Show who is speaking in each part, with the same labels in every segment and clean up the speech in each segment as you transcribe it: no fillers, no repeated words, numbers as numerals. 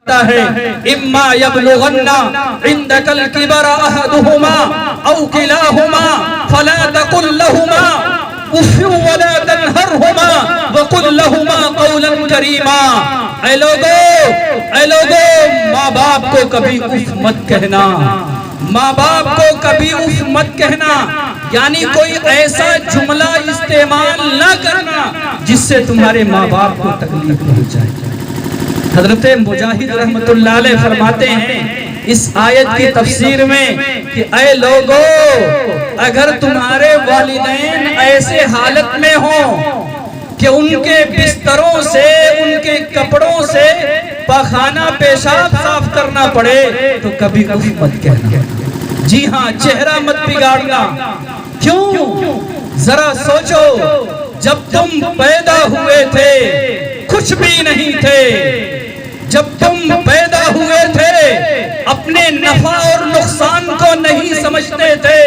Speaker 1: ہے اما یبلغن عندک الکبر احدہما او کلاہما فلا تقل لہما اف ولا تنہرہما وقل لہما قولا کریما۔ اے لوگو ماں باپ کو کبھی اف مت کہنا، ماں باپ کو کبھی اف مت کہنا، یعنی کوئی ایسا جملہ استعمال نہ کرنا جس سے تمہارے ماں باپ کو تکلیف پہنچائے۔ حضرت مجاہد رحمت اللہ علیہ فرماتے ہیں اس آیت کی تفسیر میں کہ اے لوگو اگر تمہارے والدین ایسے حالت میں ہوں کہ ان کے بستروں سے ان کے کپڑوں سے پاخانہ پیشاب صاف کرنا پڑے تو کبھی اف مت کہنا۔ جی ہاں، چہرہ مت بگاڑنا۔ کیوں؟ ذرا سوچو، جب تم پیدا ہوئے تھے کچھ بھی نہیں تھے، جب تم پیدا ہوئے تھے اپنے نفع اور نقصان کو نہیں سمجھتے تھے،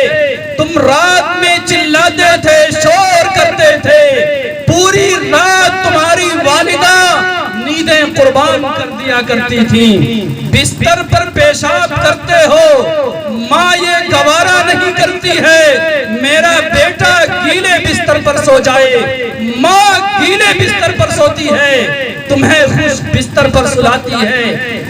Speaker 1: تم رات میں چلاتے تھے، شور کرتے تھے، پوری رات تمہاری والدہ نیندیں قربان کر دیا کرتی تھی، بستر پر پیشاب کرتے ہو، ماں یہ گوارا نہیں کرتی ہے میرا بیٹا گیلے بستر پر سو جائے، ماں گیلے بستر پر سوتی ہے، تمہیں خوش بستر پر سلاتی ہے،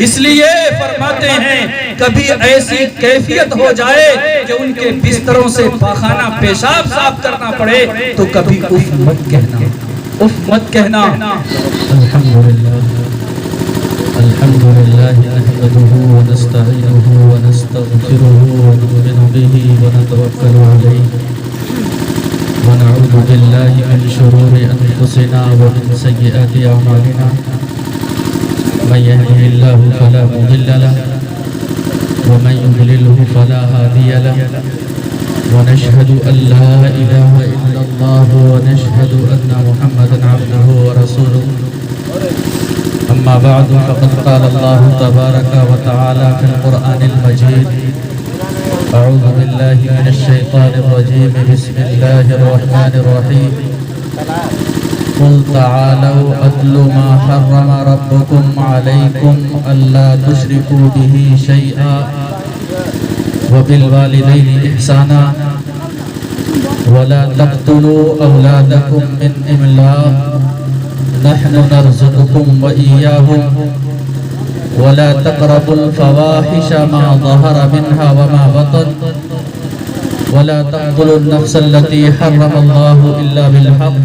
Speaker 1: اس لیے فرماتے ہیں کبھی ایسی کیفیت ہو جائے کہ ان کے بستروں سے پاخانہ پیشاب صاف کرنا پڑے تو کبھی اف مت کہنا، اف مت کہنا۔
Speaker 2: الحمدللہ نحمده ونستعینه ونستغفره ونؤمن به ونتوکل علیہ ونعوذ باللہ من شرور انفسنا ومن سیئات اعمالنا من يهده الله فلا مضل له ومن يضلله فلا هادي له ونشهد ان لا اله الا الله ونشهد ان محمدا عبده ورسوله اما بعد فقد قال الله تبارك وتعالى في القرآن المجيد اعوذ بالله من الشيطان الرجيم بسم الله الرحمن الرحيم قل تعالوا اتل ما حرم ربكم عليكم الا تشركوا به شيئا وبالوالدين احسانا ولا تقتلوا اولادكم من املاق نحن نرزقكم وإياهم ولا تقربوا الفواحش ما ظهر منها وما بطن ولا تقتلوا النفس التي حرم الله إلا بالحق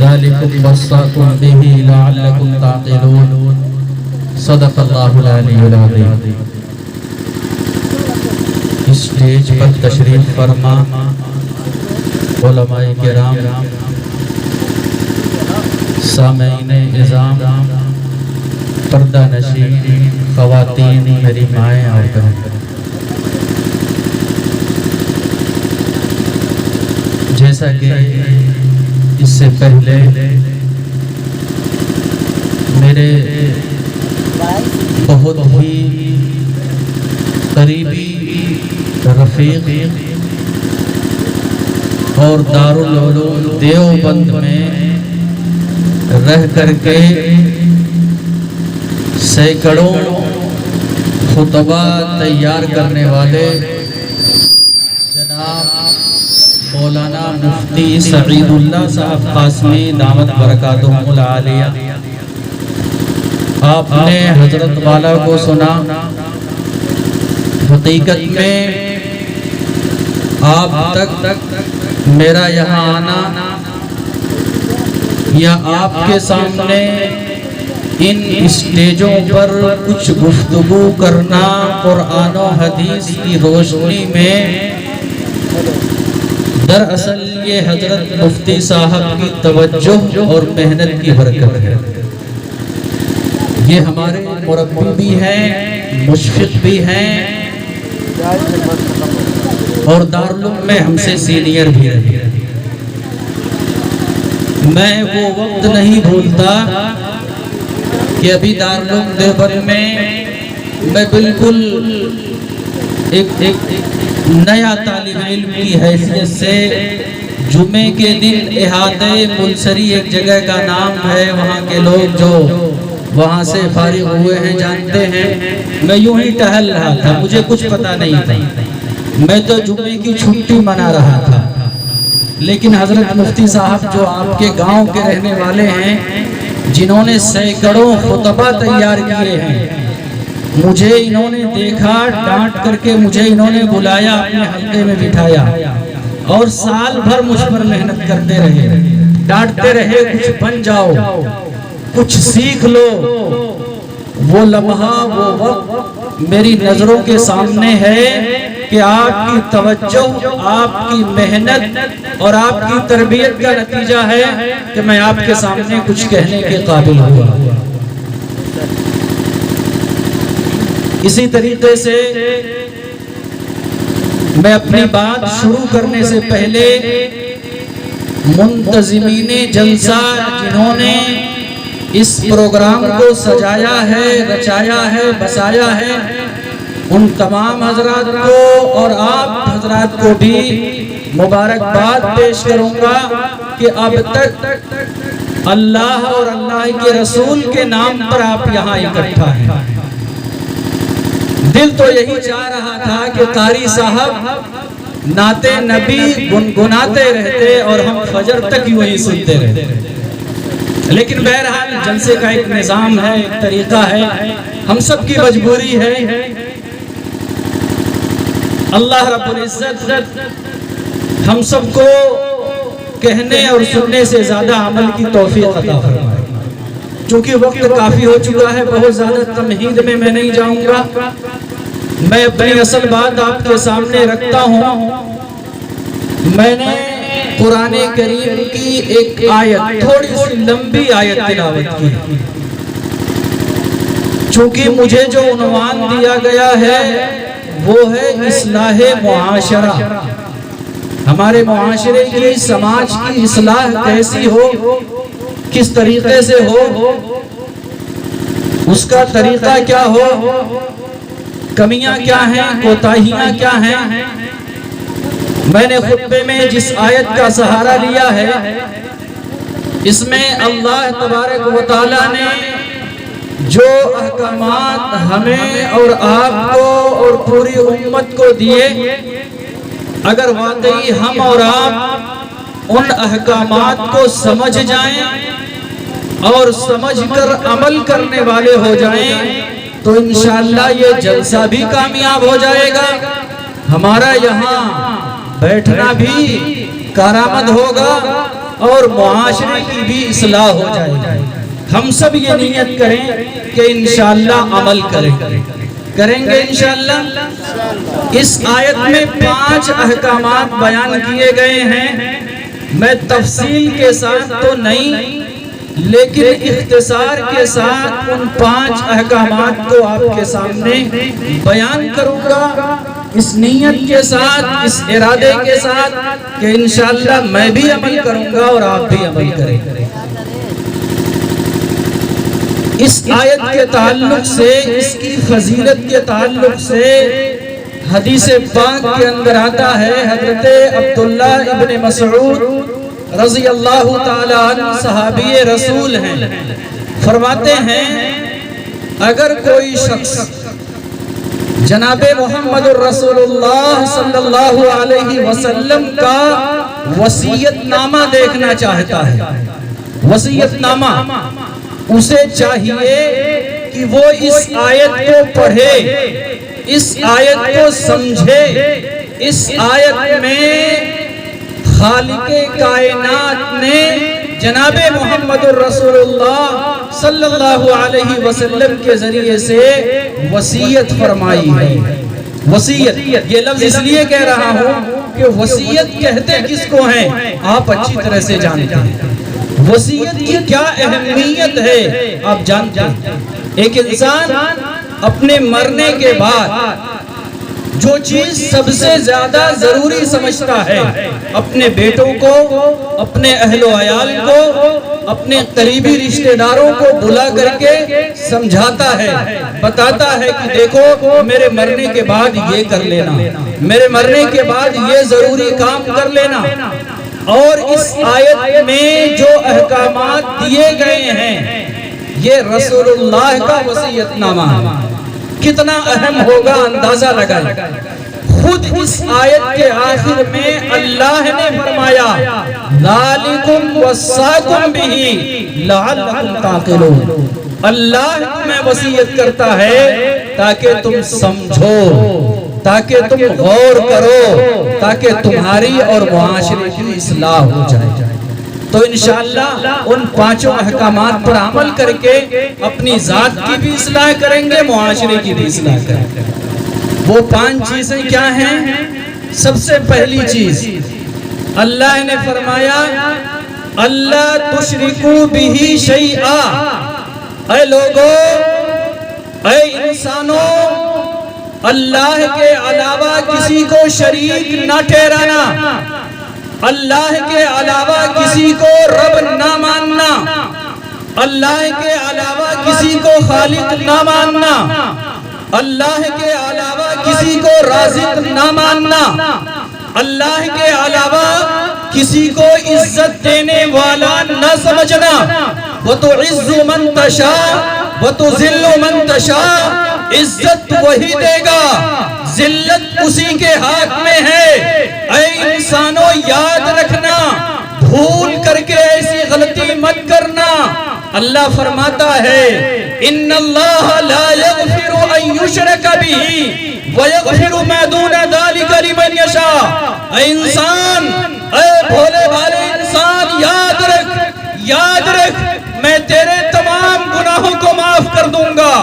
Speaker 2: ذلكم وصاكم به لعلكم تعقلون صدق الله العلي العظيم۔ اسٹیج پر تشریف فرما علماء کرام، سامعین اعظام، پردہ نشین خواتین، میری مائیں اور بہن، جیسا کہ اس سے پہلے میرے بہت ہی قریبی رفیق اور دارالعلوم دیوبند میں رہ کر کے سینکڑوں خطبہ تیار کرنے والے جناب مولانا مفتی سعید اللہ صاحب قاسمی دامت برکاتہم العالیہ، آپ نے حضرت والا کو سنا۔ حقیقت میں آپ تک میرا یہاں آنا یا آپ کے سامنے ان اسٹیجوں پر کچھ گفتگو کرنا قرآن و حدیث کی روشنی میں، دراصل یہ حضرت مفتی صاحب کی توجہ اور محنت کی برکت ہے۔ یہ ہمارے مربی بھی ہیں، مشفق بھی ہیں اور دارالعلوم میں ہم سے سینئر بھی رہے۔ میں وہ وقت نہیں بھولتا کہ ابھی دارالعلوم دیوبند میں بالکل ایک نیا طالب علم کی حیثیت سے جمعے کے دن احاطے منصری ایک جگہ کا نام ہے، وہاں کے لوگ جو وہاں سے فارغ ہوئے ہیں، جانتے ہیں میں یوں ہی ٹہل رہا تھا، مجھے کچھ پتہ نہیں تھا، میں تو جمعے کی چھٹی منا رہا تھا، لیکن حضرت مفتی صاحب جو آپ کے گاؤں کے رہنے والے ہیں، جنہوں نے سینکڑوں خطبہ تیار کیے ہیں، مجھے انہوں نے دیکھا، ڈانٹ کر کے مجھے انہوں نے بلایا، اپنے حلقے میں بٹھایا اور سال بھر مجھ پر محنت کرتے رہے، ڈانٹتے رہے، کچھ بن جاؤ، کچھ سیکھ لو۔ وہ لمحہ، وہ وقت میری نظروں کے سامنے ہے کہ آپ کی توجہ، آپ کی محنت اور آپ کی تربیت کا نتیجہ ہے کہ میں آپ کے سامنے کچھ کہنے کے قابل ہوا۔ اسی طریقے سے میں اپنی بات شروع کرنے سے پہلے منتظمین جلسہ جنہوں نے اس پروگرام کو سجایا ہے، رچایا ہے، بسایا ہے، ان تمام حضرات کو اور آپ حضرات کو بھی مبارکباد پیش کروں گا کہ اب تک اللہ اور اللہ کے رسول کے نام پر آپ یہاں اکٹھا ہیں۔ دل تو یہی چاہ رہا تھا کہ قاری صاحب نعت نبی گنگناتے رہتے اور ہم فجر تک یوں ہی سنتے رہتے، لیکن بہرحال جلسے کا ایک نظام ہے، ایک طریقہ ہے، ہم سب کی مجبوری ہے۔ اللہ رب العزت ہم سب کو کہنے اور سننے سے زیادہ عمل کی توفیق عطا فرمائے۔ چونکہ وقت کافی ہو چکا ہے، بہت زیادہ تمہید میں نہیں جاؤں گا، میں اپنی اصل بات آپ کے سامنے رکھتا ہوں۔ میں نے قرآن کریم کی ایک آیت، تھوڑی سی لمبی آیت تلاوت کی، چونکہ مجھے جو عنوان دیا گیا ہے وہ ہے اصلاح معاشرہ، ہمارے معاشرے کی، سماج کی اصلاح کیسی ہو، کس طریقے سے ہو، اس کا طریقہ کیا ہو، کمیاں کیا ہیں، کوتاہیاں کیا ہیں۔ میں نے خطبے میں جس آیت کا سہارا لیا ہے، اس میں اللہ تبارک و تعالیٰ نے جو احکامات ہمیں اور آپ کو اور پوری امت کو دیے، اگر واقعی ہم اور آپ ان احکامات کو سمجھ جائیں اور سمجھ کر عمل کرنے والے ہو جائیں تو انشاءاللہ یہ جلسہ بھی کامیاب ہو جائے گا، ہمارا یہاں بیٹھنا بھی کارآمد ہوگا اور معاشرے کی بھی اصلاح ہو جائے گی۔ ہم سب یہ نیت کریں کہ انشاءاللہ عمل کریں گے انشاءاللہ۔ اس آیت میں 5 احکامات بیان کیے گئے ہیں، میں تفصیل کے ساتھ تو نہیں لیکن اختصار کے ساتھ ان 5 احکامات کو آپ کے سامنے بیان کروں گا، اس نیت کے ساتھ، اس ارادے کے ساتھ کہ انشاءاللہ میں بھی عمل کروں گا اور آپ بھی عمل کریں گے۔ اس آیت کے تعلق سے، اس کی فضیلت کے تعلق سے حدیث پاک کے اندر آتا ہے، حضرت عبداللہ ابن مسعود رضی اللہ تعالیٰ عنہ صحابی رسول ہیں، فرماتے ہیں اگر کوئی شخص جناب محمد الرسول اللہ صلی اللہ علیہ وسلم کا وصیت نامہ دیکھنا چاہتا ہے، وصیت نامہ، اسے چاہیے کہ وہ اس آیت کو پڑھے، اس آیت کو سمجھے۔ اس آیت میں خالق کائنات نے جناب محمد الرسول اللہ صلی اللہ علیہ وسلم کے ذریعے سے وصیت فرمائی ہے۔ وصیت، یہ لفظ اس لیے کہہ رہا ہوں کہ وصیت کہتے کس کو ہیں آپ اچھی طرح سے جانتے ہیں، وصیت کی کیا اہمیت ہے آپ جانتے ہیں۔ ایک انسان اپنے مرنے کے بعد جو چیز سب سے زیادہ ضروری سمجھتا ہے، اپنے بیٹوں کو، اپنے اہل و عیال کو، اپنے قریبی رشتہ داروں کو بلا کر کے سمجھاتا ہے، بتاتا ہے کہ دیکھو میرے مرنے کے بعد یہ کر لینا، میرے مرنے کے بعد یہ ضروری کام کر لینا۔ اور اس آیت میں جو احکامات دیے گئے ہیں
Speaker 1: یہ رسول اللہ کا وصیت نامہ ہے۔ کتنا اہم ہوگا اندازہ لگائیں۔ خود اس آیت کے آخر میں اللہ نے فرمایا ذالکم وصاکم بہ لعلکم تعقلون، اللہ تمہیں وصیت کرتا ہے تاکہ تم سمجھو، تاکہ تم غور کرو، تاکہ تمہاری اور معاشرے کی اصلاح ہو جائے۔ تو انشاءاللہ ان پانچوں احکامات پر عمل کر کے اپنی ذات کی بھی اصلاح کریں گے، معاشرے کی بھی اصلاح کریں گے۔ وہ 5 چیزیں کیا ہیں؟ سب سے پہلی چیز اللہ نے فرمایا اللہ تشرکو بہ شیئا، اے لوگو، اے انسانوں، اللہ کے علاوہ کسی کو شریک نہ ٹھہرانا، اللہ کے علاوہ کسی کو رب نہ ماننا، اللہ کے علاوہ کسی کو خالق نہ ماننا، اللہ کے علاوہ کسی کو رازق نہ ماننا، اللہ کے علاوہ کسی کو عزت دینے والا نہ سمجھنا۔ وَتُعِزُّ مَن تَشَاءُ وَتُذِلُّ مَن تَشَاءُ، عزت وہی دے گا، ذلت اسی کے ہاتھ میں ہے۔ اے انسانوں یاد رکھنا، بھول کر کے ایسی غلطی مت کرنا۔ اللہ فرماتا ہے ان اللہ لا یغفر ان یشرک بہ ویغفر ما دون ذلک لمن یشاء۔ اے انسان، اے بھولے بھالے انسان، یاد رکھ، میں تیرے تمام گناہوں کو معاف کر دوں گا،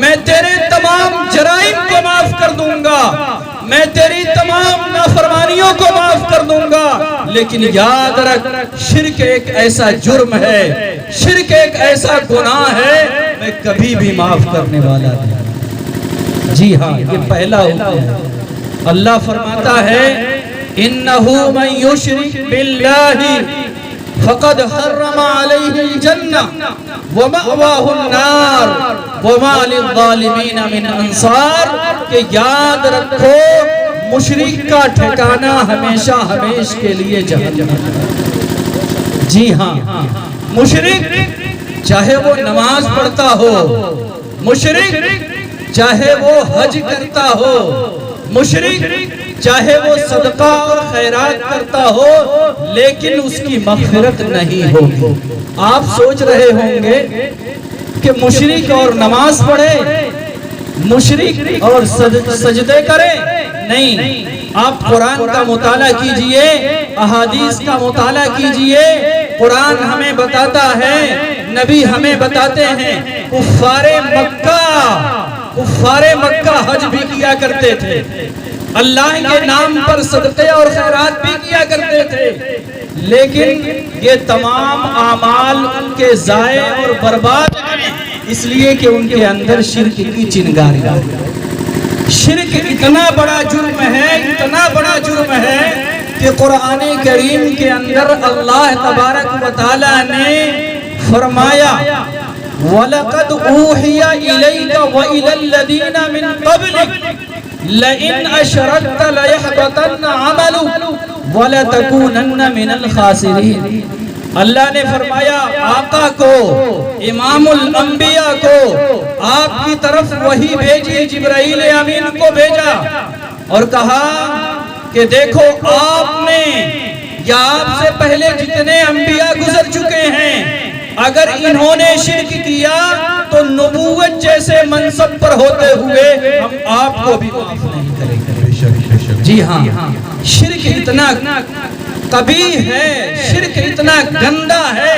Speaker 1: میں تیرے تمام جرائم کو معاف کر دوں گا، میں تیری تمام نافرمانیوں کو معاف کر دوں گا، لیکن یاد رکھ شرک ایک ایسا جرم ہے، شرک ایک ایسا گناہ ہے، میں کبھی بھی معاف کرنے والا نہیں۔ جی ہاں، یہ پہلا حکم ہے۔ اللہ فرماتا ہے انہو من یشرک باللہ فقد حرم علیہ الجنہ ومأواہ النار وما للظالمین من انصار، کہ یاد رکھو مشرک کا ٹھکانہ ہمیشہ ہمیش کے لیے جہنم ہے۔ جی ہاں، مشرک چاہے وہ نماز پڑھتا ہو، مشرک چاہے وہ حج کرتا ہو، مشرک چاہے وہ صدقہ اور خیرات کرتا ہو، لیکن اس کی مغفرت نہیں ہوگی۔ آپ سوچ رہے ہوں گے کہ مشرک اور نماز پڑھے، مشرک اور سجدے کرے، نہیں۔ آپ قرآن کا مطالعہ کیجئے، احادیث کا مطالعہ کیجئے، قرآن ہمیں بتاتا ہے، نبی ہمیں بتاتے ہیں، کفار مکہ حج بھی کیا کرتے تھے، اللہ کے نام پر صدقے اور خیرات بھی کیا کرتے تھے، لیکن یہ تمام اعمال ان کے ضائع اور برباد ہیں، اس لیے کہ ان کے اندر شرک کی چنگاری ہے۔ شرک اتنا بڑا جرم ہے، اتنا بڑا جرم ہے کہ قرآن کریم کے اندر اللہ تبارک و تعالیٰ نے فرمایا وَلَقَدْ أُوحِيَ إِلَيْكَ وَإِلَى الَّذِينَ مِن قَبْلِكَ لَئِنْ أَشْرَكْتَ لَيَحْبَطَنَّ عَمَلُكَ وَلَتَكُونَنَّ مِنَ الْخَاسِرِينَ۔ اللہ نے فرمایا آقا کو، امام الانبیاء کو آپ کی طرف وحی بھیجی، جبرائیل امین کو بھیجا اور کہا کہ دیکھو آپ نے یا آپ سے پہلے جتنے انبیاء گزر چکے ہیں، اگر انہوں نے شرک کیا تو نبوت جیسے منصب پر ہوتے ہوئے ہم آپ کو بھی معاف نہیں کریں گے۔ جی ہاں، شرک اتنا قبیح ہے، شرک اتنا گندا ہے،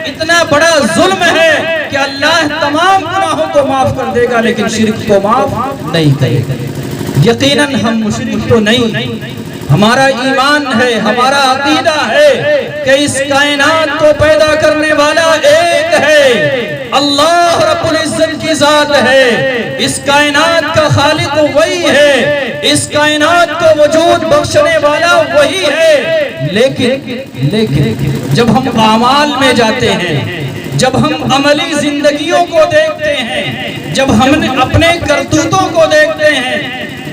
Speaker 1: اتنا بڑا ظلم ہے کہ اللہ تمام گناہوں کو معاف کر دے گا لیکن شرک کو معاف نہیں کرے گا۔ یقیناً ہم مشرک تو نہیں، ہمارا ایمان ہے، ہمارا عقیدہ ہے کہ اس کائنات کو پیدا کرنے والا ایک ہے، اللہ رب العزت کی ذات ہے، اس کائنات کا خالق وہی ہے، اس کائنات کو وجود بخشنے والا وہی ہے، لیکن جب ہم اعمال میں جاتے ہیں، جب ہم عملی زندگیوں کو دیکھتے ہیں، جب ہم اپنے کرتوتوں کو دیکھتے ہیں،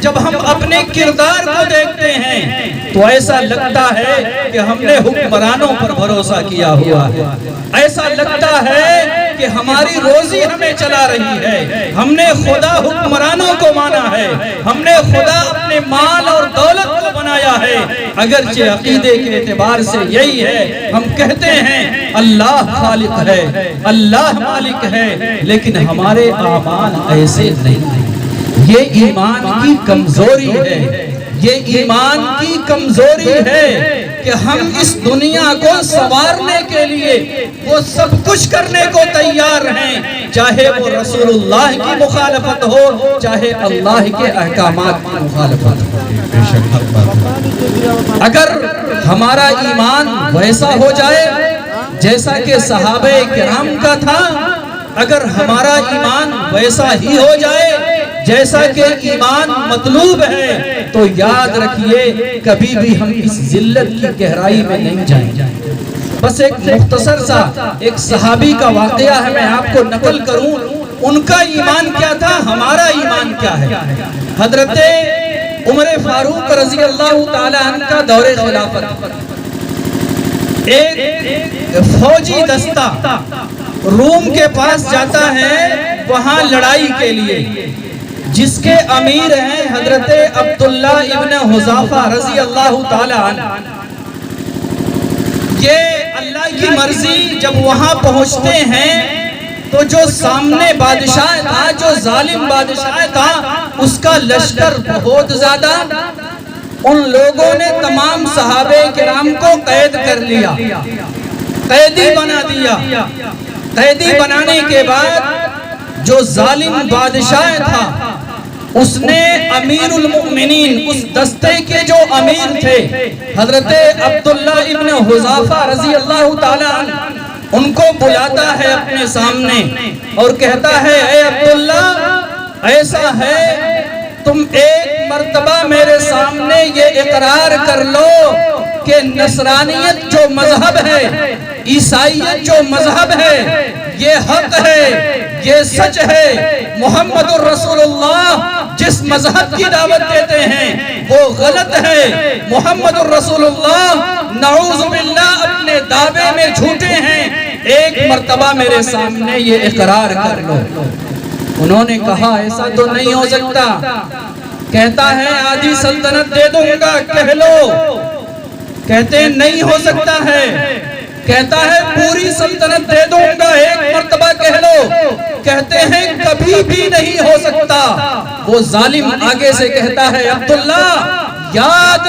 Speaker 1: جب ہم اپنے کردار کو دیکھتے ہیں تو ایسا لگتا ہے کہ ہم نے حکمرانوں پر بھروسہ کیا ہوا ہے، ایسا لگتا ہے کہ ہماری روزی ہمیں چلا رہی ہے، ہم نے خدا حکمرانوں کو مانا ہے، ہم نے خدا اپنے مال اور دولت کو بنایا ہے۔ اگرچہ عقیدے کے اعتبار سے یہی ہے، ہم کہتے ہیں اللہ خالق ہے، اللہ مالک ہے، لیکن ہمارے اعمال ایسے نہیں ہیں۔ یہ ایمان کی کمزوری ہے، یہ ایمان کی کمزوری ہے کہ ہم اس دنیا کو سنوارنے کے لیے وہ سب کچھ کرنے کو تیار ہیں، چاہے وہ رسول اللہ کی مخالفت ہو، چاہے اللہ کے احکامات کی مخالفت ہو۔ اگر ہمارا ایمان ویسا ہو جائے جیسا کہ صحابہ کرام کا تھا، اگر ہمارا ایمان ویسا ہی ہو جائے جیسا کہ ایمان مطلوب ہے، تو یاد رکھیے کبھی بھی ہم اس ذلت کی گہرائی میں نہیں جائیں گے۔ بس ایک مختصر سا ایک صحابی کا واقعہ ہے، میں آپ کو نقل کروں، ان کا ایمان کیا تھا، ہمارا ایمان کیا ہے۔ حضرت عمر فاروق رضی اللہ تعالی عنہ کا دور خلافت، ایک فوجی دستہ روم کے پاس جاتا ہے وہاں لڑائی کے لیے، جس کے امیر ہیں حضرت عبداللہ ابن حذافہ رضی اللہ تعالی عنہ۔ یہ اللہ کی مرضی، جب وہاں پہنچتے ہیں تو جو سامنے بادشاہ تھا، جو ظالم بادشاہ تھا، اس کا لشکر بہت زیادہ، ان لوگوں نے تمام صحابہ کرام کو قید کر لیا، قیدی بنا دیا۔ قیدی بنانے کے بعد جو ظالم بادشاہ تھا، اس نے امیر المؤمنین، اس دستے کے جو امیر تھے حضرت عبداللہ ابن حذافہ رضی اللہ تعالی عنہ، ان کو بلاتا ہے اپنے سامنے اور کہتا ہے، اے عبداللہ، ایسا ہے تم ایک مرتبہ میرے سامنے یہ اقرار کر لو کہ نصرانیت جو مذہب ہے، عیسائیت جو مذہب ہے، یہ حق ہے، یہ سچ ہے، محمد الرسول اللہ جس مذہب کی دعوت دیتے ہیں وہ غلط ہے، محمد الرسول اللہ نعوذ باللہ اپنے دعوے میں جھوٹے ہیں، ایک مرتبہ میرے سامنے یہ اقرار کر لو۔ انہوں نے کہا ایسا تو نہیں ہو سکتا، کہتا ہے آدھی سلطنت دے دوں گا، کہہ لو۔ کہتے ہیں نہیں ہو سکتا ہے، کہتا ہے پوری سلطنت دے دوں گا، ایک مرتبہ کہہ لو۔ کہتے ہیں کبھی بھی نہیں ہو سکتا۔ وہ ظالم آگے سے کہتا ہے، عبداللہ یاد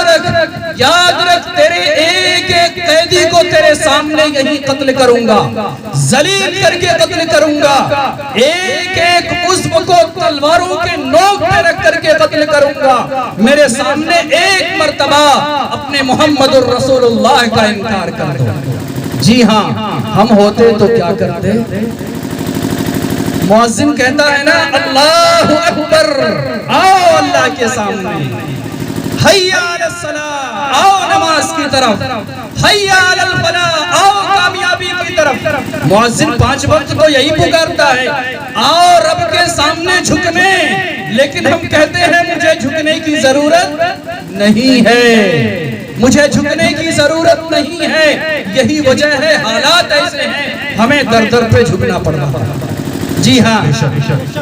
Speaker 1: رکھ تیرے ایک ایک قیدی کو تیرے سامنے یہی قتل کروں گا، ذلیل کر کے قتل کروں گا، ایک ایک عضو کو تلواروں کے نوک پہ رکھ کر کے قتل کروں گا، میرے سامنے ایک مرتبہ اپنے محمد الرسول اللہ کا انکار کر دو۔ جی ہاں، ہم ہوتے تو کیا کرتے؟ مؤذن کہتا ہے نا، اللہ اکبر، آؤ اللہ کے سامنے، حی علی الصلاۃ، آؤ نماز کی طرف، حی علی الفلاح، آؤ کامیابی کی طرف۔ مؤذن 5 وقت تو یہی پکارتا ہے، آؤ رب کے سامنے جھکنے، لیکن ہم کہتے ہیں مجھے جھکنے کی ضرورت نہیں ہے، مجھے جھکنے کی ضرورت نہیں ہے۔ یہی وجہ ہے، حالات ایسے ہیں، ہمیں در در پہ جھکنا پڑ رہا ہے۔ جی ہاں،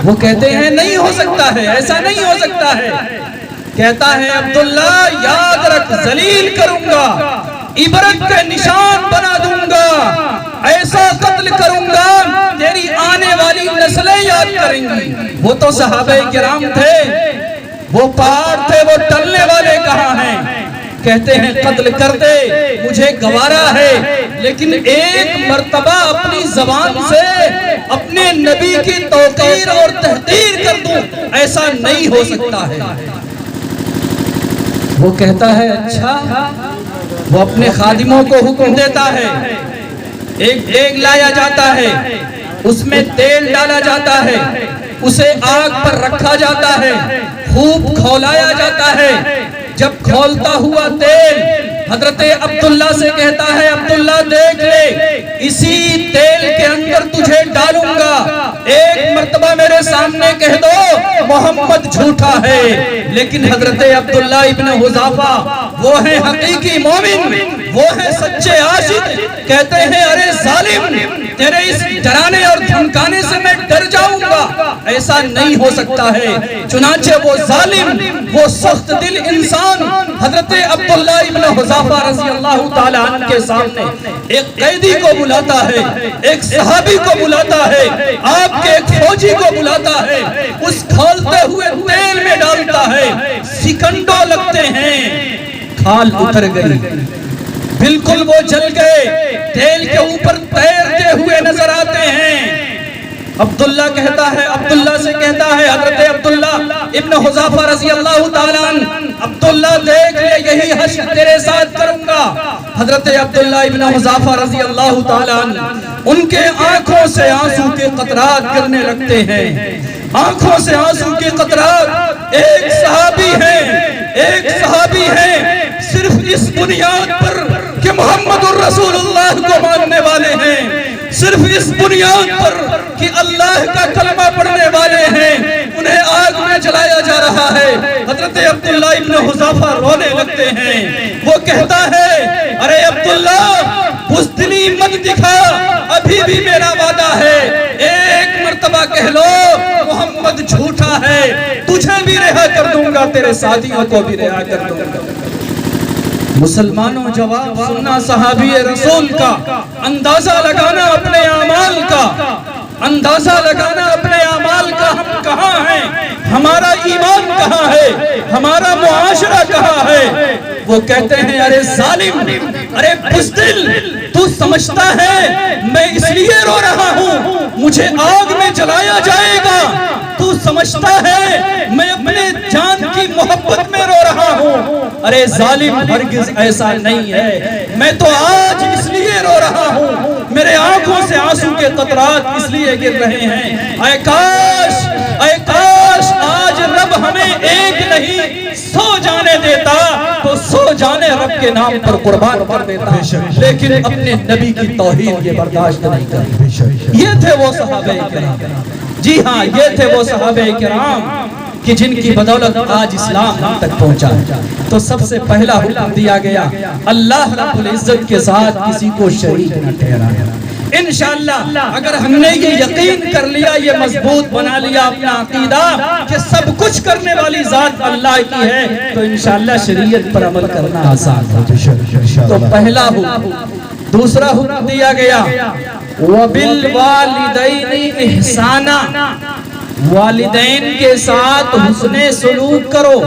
Speaker 1: وہ کہتے ہیں نہیں ہو سکتا ہے، ایسا نہیں ہو سکتا ہے۔ کہتا ہے عبداللہ یاد رکھ، ذلیل کروں گا، عبرت کے نشان بنا دوں گا، ایسا قتل کروں گا تیری آنے والی نسلیں یاد کریں گی۔ وہ تو صحابہ کرام تھے، وہ پہاڑ تھے، وہ ٹلنے والے کہاں ہیں؟ کہتے ہیں قتل کر دے، مجھے گوارا ہے، لیکن ایک مرتبہ اپنی زبان سے اپنے نبی کی توقیر اور تحقیر کر دوں، ایسا نہیں ہو سکتا ہے۔ وہ کہتا ہے اچھا، وہ اپنے خادموں کو حکم دیتا ہے، ایک دیگ لایا جاتا ہے، اس میں تیل ڈالا جاتا ہے، اسے آگ پر رکھا جاتا ہے، خوب کھولایا جاتا ہے۔ جب کھولتا ہوا تیل حضرت عبداللہ سے کہتا ہے، عبداللہ دیکھ لے، اسی تیل کے اندر تجھے ڈالوں گا، ایک مرتبہ میرے سامنے کہہ دو محمد جھوٹا ہے۔ لیکن حضرت عبداللہ ابن حذافہ وہ ہیں حقیقی مومن، وہ ہے سچے عاشق، کہتے ہیں ارے ظالم تیرے اس ڈرانے اور دھمکانے سے میں ڈر جاؤں گا، ایسا نہیں ہو سکتا ہے۔ چنانچہ وہ ظالم، وہ سخت دل انسان حضرت عبداللہ ابن حذافہ رضی اللہ تعالیٰ عنہ کے سامنے ایک قیدی کو بلاتا ہے، ایک صحابی کو بلاتا ہے، آپ کے ایک فوجی کو بلاتا ہے، اس کھولتے ہوئے تیل میں ڈالتا ہے، سیکنڈوں لگتے ہیں، کھال اتر گئی، بالکل وہ جل گئے، تیل کے اوپر تیرتے ہوئے نظر آتے ہیں۔ عبداللہ کہتا ہے، عبداللہ سے کہتا ہے حضرت عبداللہ ابن حذافہ رضی اللہ تعالیٰ عنہ، عبداللہ دیکھ لے یہی حشر تیرے ساتھ کروں گا۔ حضرت عبداللہ ابن حذافہ رضی اللہ تعالیٰ عنہ، ان کے آنکھوں سے آنسو کے قطرات گرنے لگتے ہیں، آنکھوں سے آنسو کے قطرات۔ ایک صحابی ہے صرف اس بنیاد پر کہ محمد الرسول اللہ کو ماننے والے ہیں، صرف اس بنیاد پر کہ اللہ کا کلمہ پڑھنے والے ہیں، انہیں آگ میں جلایا جا رہا ہے۔ حضرت عبداللہ ابن حذافہ رونے لگتے ہیں، وہ کہتا ہے ارے عبداللہ بزدلی مت دکھا، ابھی بھی میرا وعدہ ہے، ایک مرتبہ کہہ لو محمد جھوٹا ہے، تجھے بھی رہا کر دوں گا، تیرے ساتھیوں کو بھی رہا کر دوں گا۔ مسلمانوں جواب سننا صحابی رسول کا، اندازہ لگانا اپنے اعمال کا، اندازہ لگانا اپنے اعمال کا، ہم کہاں ہیں، ہمارا ایمان کہاں ہے، ہمارا معاشرہ کہاں ہے۔ وہ کہتے ہیں ارے ظالم، ارے بزدل، تو سمجھتا ہے میں اس لیے رو رہا ہوں مجھے آگ میں جلایا جائے گا، تو سمجھتا ہے میں اپنے جان کی محبت میں رو رہا ہوں۔ ارے ظالم ہرگز ایسا نہیں ہے، میں تو آج اس لیے رو رہا ہوں، میرے آنکھوں سے آنسو کے قطرات اس لیے گر رہے ہیں۔ اے کاش آج رب ہمیں ایک نہیں 100 جانے دیتا تو 100 جانے رب کے نام پر قربان کر دیتا، لیکن اپنے نبی کی توہین یہ برداشت نہیں کرتی۔ یہ تھے وہ صحابہ کرام، جی ہاں یہ تھے وہ صحابہ کرام کہ جن کی بدولت آج اسلام ہم تک پہنچا ہے۔ تو سب سے پہلا حکم دیا گیا اللہ رب العزت کے ساتھ کسی کو شریک نہ ٹھہرانا۔ انشاءاللہ اگر ہم نے یہ یقین کر لیا، یہ مضبوط بنا لیا اپنا عقیدہ کہ سب کچھ کرنے والی ذات اللہ کی ہے، تو انشاءاللہ شریعت پر عمل کرنا آسان ہے۔ تو پہلا حکم۔ دوسرا حکم دیا گیا وَبِالْوَالِدَيْنِ إِحْسَانًا، والدین کے ساتھ حسن سلوک کرو،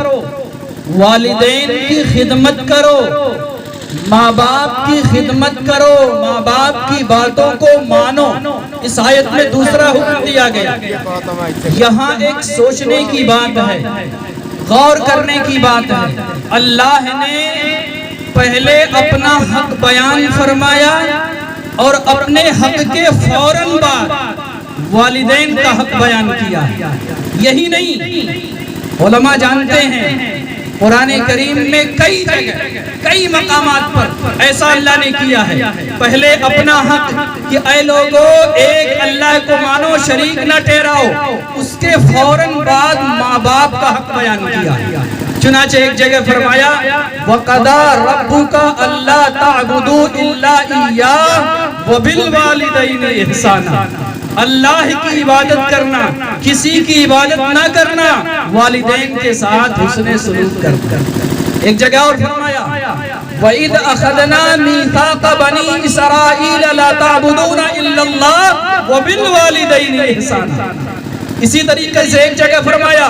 Speaker 1: والدین کی خدمت کرو، ماں باپ کی خدمت کرو، ماں باپ کی باتوں کو مانو۔ اس آیت میں دوسرا حکم دیا گیا۔ یہاں ایک سوچنے کی بات ہے، غور کرنے کی بات ہے۔ اللہ نے پہلے اپنا حق بیان فرمایا اور اپنے حق کے فوراً بعد والدین کا حق بیان کیا۔ یہی نہیں، علماء جانتے ہیں قرآن کریم میں کئی جگہ کئی مقامات پر ایسا اللہ نے کیا ہے۔ پہلے اپنا حق کہ اے لوگو ایک اللہ کو مانو، شریک نہ ٹھہراؤ، اس کے فوراً بعد ماں باپ کا حق بیان کیا۔ چنانچہ ایک جگہ فرمایا وَقَضَىٰ رَبُّكَ أَلَّا تَعْبُدُوا إِلَّا إِيَّاهُ وَبِالْوَالِدَيْنِ إِحْسَانًا، اللہ کی عبادت کرنا، کسی کی عبادت نہ کرنا، والدین کے ساتھ حسن سلوک کرنا۔ ایک جگہ اور فرمایا وَإِذْ أَخَذْنَا مِيثَاقَ بَنِي إِسْرَائِيلَ لَا تَعْبُدُونَ إِلَّا اللَّهَ وَبِالْوَالِدَيْنِ إِحْسَانًا۔ اسی طریقے سے ایک جگہ فرمایا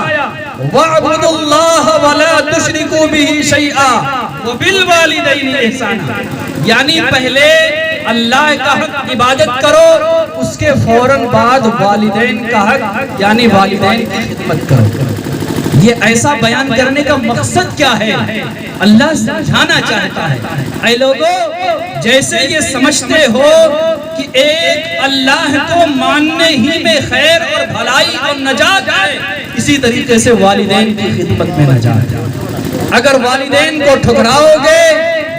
Speaker 1: وَاعْبُدُوا اللَّهَ وَلَا تُشْرِكُوا بِهِ شَيْئًا وَبِالْوَالِدَيْنِ إِحْسَانًا، یعنی پہلے اللہ کا حق عبادت کرو، اس کے فوراً بعد والدین کا حق یعنی والدین کی خدمت کرو۔ یہ ایسا بیان کرنے کا مقصد کیا ہے؟ اللہ سمجھانا چاہتا ہے اے لوگو جیسے یہ سمجھتے ہو کہ ایک اللہ کو ماننے ہی میں خیر اور بھلائی اور نجات ہے، اسی طریقے سے والدین کی خدمت میں نجات ہے۔ اگر والدین کو ٹھکراؤ گے،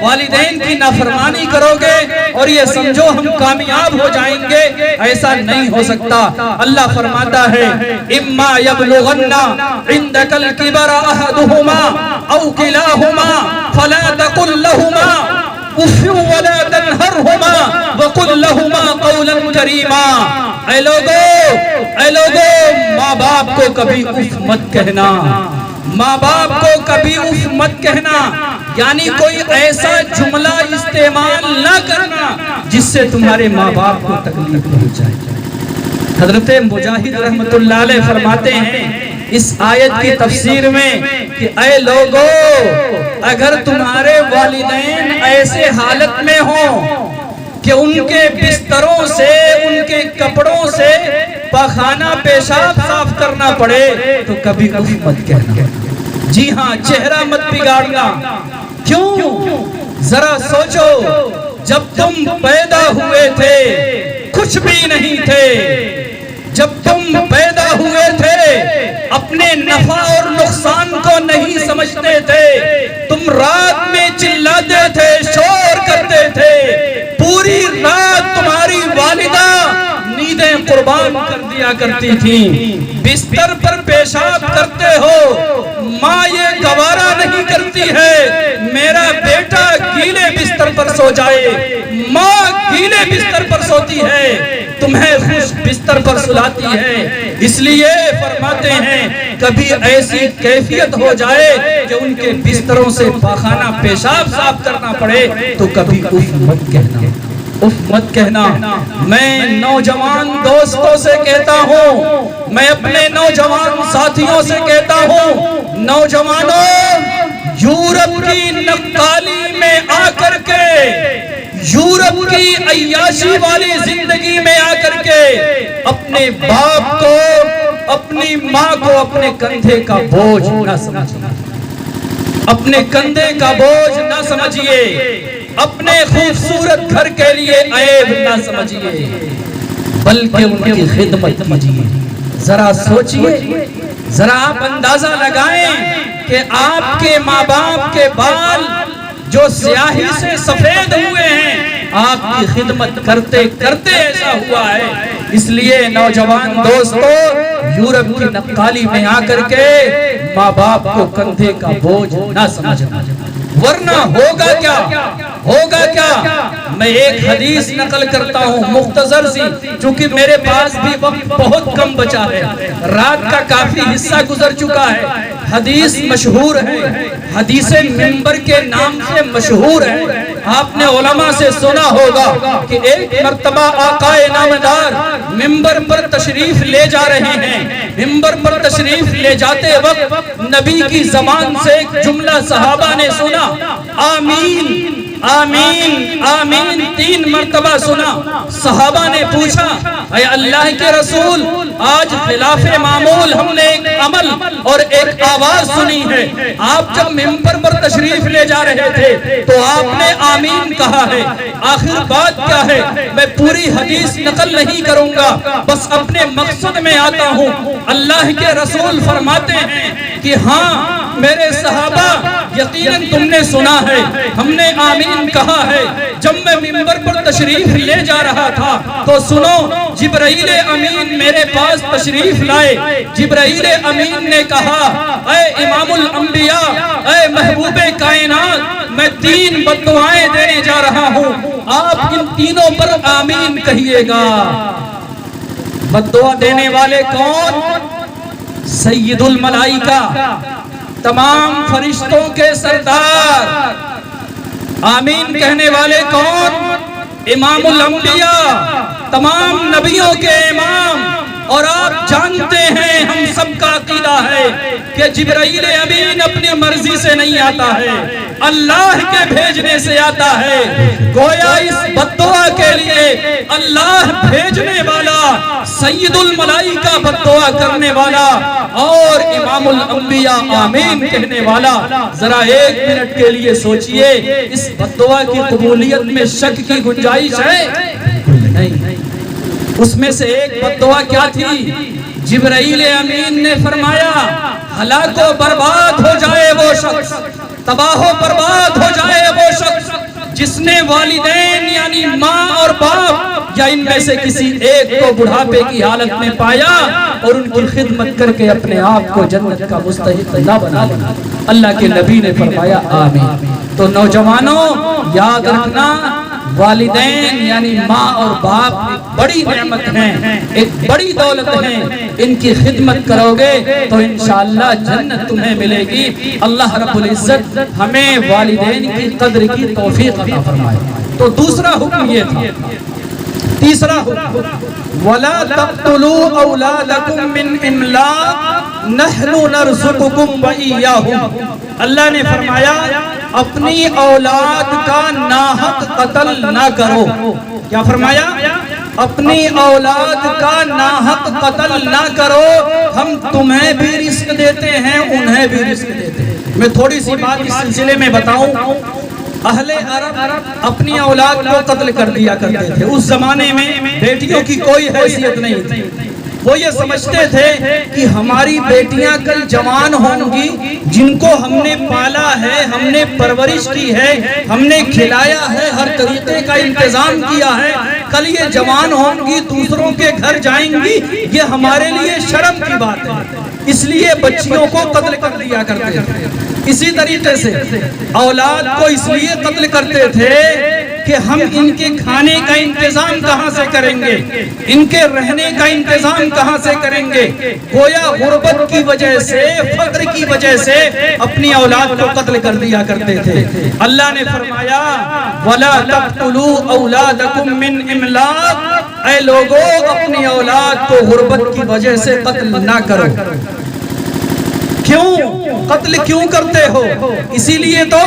Speaker 1: والدین کی نافرمانی کرو گے اور یہ سمجھو ہم کامیاب ہو جائیں گے، ایسا نہیں ہو سکتا۔ اللہ فرماتا ہے اما یبلغن عندک الکبر احدہما او کلاہما فلا تقل لہما، اف ولا تنہرہما وقل لہما قولا کریما۔ اے لوگو ماں باپ کو کبھی اف مت کہنا، ماں باپ کو کبھی اف مت کہنا، یعنی کوئی ایسا جملہ استعمال نہ کرنا جس سے تمہارے ماں باپ کو تکلیف پہنچ جائے۔ حضرت مجاہد رحمت اللہ علیہ فرماتے ہیں اس آیت کی تفسیر میں کہ اے لوگو اگر تمہارے والدین ایسے حالت میں ہوں کہ ان کے بستروں سے، ان کے کپڑوں سے پاخانہ پیشاب صاف کرنا پڑے تو کبھی اف مت کہنا۔ جی ہاں، چہرہ مت بگاڑنا۔ کیوں؟ ذرا سوچو، جب تم پیدا ہوئے تھے کچھ بھی نہیں تھے، جب تم پیدا ہوئے تھے اپنے نفع اور نقصان کو نہیں سمجھتے تھے، تم رات میں چلاتے تھے، شور کرتے تھے، پوری رات تمہاری والدہ نیندیں قربان کر دیا کرتی تھیں، بستر پر پیشاب کرتے ہو، ماں یہ گوارا نہیں کرتی ہے میرا بیٹا گیلے بستر پر سو جائے، ماں گیلے بستر پر سوتی ہے، تمہیں خوش بستر پر سلاتی ہے، اس لیے فرماتے ہیں کبھی ایسی کیفیت ہو جائے کہ ان کے بستروں سے پاخانہ پیشاب صاف کرنا پڑے تو کبھی اف مت کہنا، اف مت کہنا۔ میں نوجوان دوستوں سے کہتا ہوں، میں اپنے نوجوان ساتھیوں سے کہتا ہوں، نوجوانوں یورپ کی نقالی میں آ کر کے، یورپ کی عیاشی والی زندگی میں آ کر کے اپنے باپ کو، اپنی ماں کو اپنے کندھے کا بوجھ نہ سمجھیے، اپنے کندھے کا بوجھ نہ سمجھیے، اپنے خوبصورت گھر کے لیے عیب نہ سمجھیے، بلکہ ان کی خدمت کیجیے۔ ذرا سوچئے، ذرا آپ اندازہ لگائیں کہ آپ کے ماں باپ کے بال جو سیاہی سے سفید ہوئے ہیں آپ کی خدمت کرتے کرتے ایسا ہوا ہے۔ اس لیے نوجوان دوستو یورپ کی نقالی میں آ کر کے ماں باپ کو کندھے کا بوجھ نہ سمجھنا، ورنہ ہوگا کیا؟ ہوگا کیا؟ میں ایک حدیث نقل کرتا ہوں مختصر سی، چونکہ میرے پاس بھی وقت بہت کم بچا ہے، رات کا کافی حصہ گزر چکا ہے۔ حدیث مشہور ہے، حدیث منبر کے نام سے مشہور ہے۔ آپ نے علماء سے سنا ہوگا کہ ایک مرتبہ آقا نامدار منبر پر تشریف لے جا رہے ہیں، منبر پر تشریف لے جاتے وقت نبی کی زبان سے ایک جملہ صحابہ نے سنا، آمین آمین آمین 3 مرتبہ سنا۔ صحابہ نے پوچھا اے اللہ کے رسول، آج خلاف معمول ہم نے ایک عمل اور ایک آواز سنی ہے، آپ جب منبر پر تشریف لے جا رہے تھے تو آپ نے آمین کہا ہے، آخر بات کیا ہے؟ میں پوری حدیث نقل نہیں کروں گا، بس اپنے مقصد میں آتا ہوں۔ اللہ کے رسول فرماتے ہیں کہ ہاں میرے صحابہ، یقیناً تم نے سنا ہے، ہم نے آمین کہا ہے۔ جب میں منبر پر تشریف لے جا رہا تھا تو سنو، جبرائیل امین میرے پاس تشریف لائے۔ جبرائیل امین نے کہا اے امام الانبیاء، اے محبوب کائنات، میں 3 بددعائیں دینے جا رہا ہوں، آپ ان تینوں پر آمین کہیے گا۔ بددعا دینے والے کون؟ سید الملائکہ، تمام فرشتوں کے سردار۔ آمین کہنے والے کون؟ امام الانبیاء، تمام نبیوں کے امام۔ اور آپ جانتے ہیں، ہم سب کا عقیدہ ہے کہ جبرائیل امین اپنی مرضی سے نہیں آتا ہے، اللہ کے بھیجنے سے آتا ہے۔ گویا اس بددعا کے لیے اللہ بھیجنے والا، سید الملائکہ بددعا کرنے والا، اور امام الانبیاء آمین کہنے والا۔ ذرا 1 منٹ کے لیے سوچئے، اس بددعا کی قبولیت میں شک کی گنجائش ہے؟ نہیں۔ اس میں سے ایک بددعا کیا تھی؟ جبرائیل امین نے فرمایا ہلاک و برباد ہو جائے وہ شخص، تباہ و برباد ہو جائے وہ شخص جس نے والدین یعنی ماں اور باپ یا ان میں سے کسی ایک کو بڑھاپے کی حالت میں پایا اور ان کی خدمت کر کے اپنے آپ کو جنت کا مستحق نہ بنا لیا، اللہ کے نبی نے فرمایا آمین۔ تو نوجوانوں یاد رکھنا، والدین یعنی ماں اور باپ ایک بڑی نعمت ہیں، ایک بڑی دولت ہیں، ان کی خدمت کرو گے تو انشاءاللہ جنت تمہیں ملے گی۔ اللہ رب العزت ہمیں والدین کی قدر کی توفیق عطا فرمائے۔ تو دوسرا حکم یہ تھا۔ تیسرا حکم وَلَا تَقْتُلُوا أَوْلَادَكُمْ مِنْ إِمْلَاقٍ نَحْنُ نَرْزُقُكُمْ وَإِيَّاهُمْ۔ اللہ نے فرمایا اپنی اولاد کا ناحق قتل نہ کرو۔ کیا فرمایا؟ اپنی اولاد کا ناحق قتل نہ کرو، ہم تمہیں بھی رزق دیتے ہیں انہیں بھی رزق دیتے ہیں۔ میں تھوڑی سی بات اس سلسلے میں بتاؤں۔ اہل عرب اپنی اولاد کو قتل کر دیا کرتے تھے۔ اس زمانے میں بیٹیوں کی کوئی حیثیت نہیں تھی۔ وہ یہ سمجھتے تھے کہ ہماری بیٹیاں کل جوان ہوں گی، جن کو ہم نے پالا ہے، ہم نے پرورش کی ہے، ہم نے کھلایا ہے، ہر طریقے کا انتظام کیا ہے، کل یہ جوان ہوں گی، دوسروں کے گھر جائیں گی، یہ ہمارے لیے شرم کی بات ہے، اس لیے بچیوں کو قتل کر دیا کرتے تھے۔ اسی طریقے سے اولاد کو اس لیے قتل کرتے تھے کہ ہم ان کے کھانے کا انتظام کہاں سے کریں گے، ان کے رہنے کا انتظام کہاں سے کریں گے۔ گویا غربت کی وجہ سے، فقر کی وجہ سے اپنی اولاد کو قتل کر دیا کرتے تھے۔ اللہ نے فرمایا وَلَا تَقْتُلُوا أَوْلَادَكُمْ مِنْ إِمْلَاقٍ، اے لوگوں اپنی اولاد کو غربت کی وجہ سے قتل نہ کرو۔ کیوں قتل کیوں کرتے ہو؟ اسی لیے تو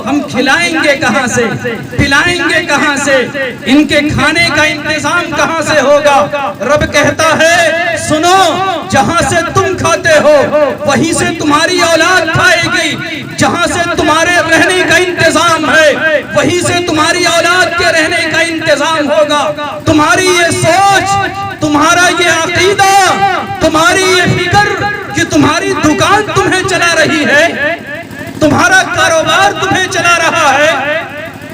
Speaker 1: ہم کھلائیں گے کہاں سے، پلائیں گے کہاں سے، ان کے کھانے کا انتظام کہاں سے ہوگا۔ رب کہتا ہے سنو، جہاں سے تم کھاتے ہو وہیں سے تمہاری اولاد کھائے گی، جہاں سے تمہارے رہنے کا انتظام ہے وہیں سے تمہاری اولاد کے رہنے کا انتظام ہوگا۔ تمہاری یہ سوچ، تمہارا یہ عقیدہ، تمہاری یہ فکر کہ تمہاری دکان تمہیں چلا رہی ہے، تمہارا کاروبار تمہیں چلا رہا ہے،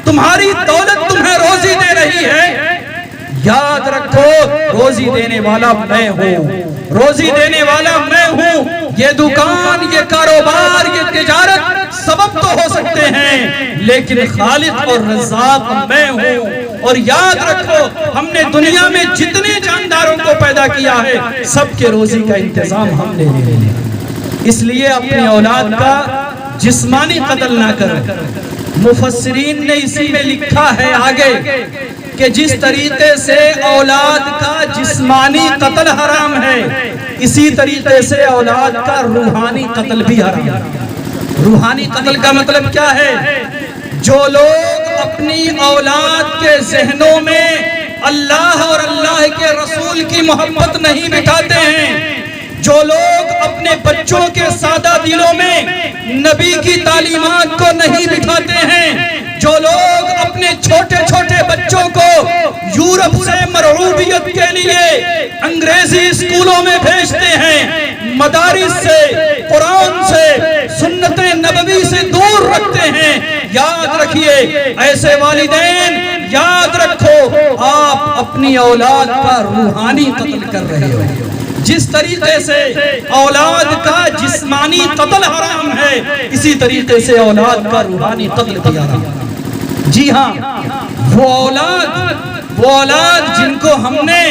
Speaker 1: تمہاری دولت تمہیں روزی دے رہی ہے، یاد رکھو روزی دینے والا میں ہوں، روزی دینے والا میں ہوں۔ یہ دکان، یہ کاروبار، یہ تجارت سبب تو ہو سکتے ہیں لیکن خالق اور رزاق میں ہوں۔ اور یاد رکھو ہم نے دنیا میں جتنے جانداروں کو پیدا کیا ہے سب کے روزی کا انتظام ہم نے لیا، اس لیے اپنی اولاد کا جسمانی قتل نہ کرو۔ مفسرین نے اسی میں لکھا ہے آگے کہ جس طریقے سے اولاد کا جسمانی قتل حرام ہے، اسی طریقے سے اولاد کا روحانی قتل بھی حرام ہے۔ روحانی قتل کا مطلب کیا ہے؟ جو لوگ اپنی اولاد کے ذہنوں میں اللہ اور اللہ کے رسول کی محبت نہیں بٹھاتے ہیں، جو لوگ اپنے بچوں کے سادہ دلوں میں نبی کی تعلیمات کو نہیں بٹھاتے ہیں، جو لوگ اپنے چھوٹے چھوٹے بچوں کو یورپ سے مرعوبیت کے لیے انگریزی اسکولوں میں بھیجتے ہیں، مدارس سے، قرآن سے، سنت نبوی سے دور رکھتے ہیں، یاد رکھیے ایسے والدین، یاد رکھو آپ اپنی اولاد کا روحانی قتل کر رہے ہو۔ جس طریقے سے اولاد کا جسمانی قتل حرام ہے، اسی طریقے سے اولاد کا روحانی قتل بھی حرام ہے۔ جی ہاں، وہ اولاد جن کو ہم نے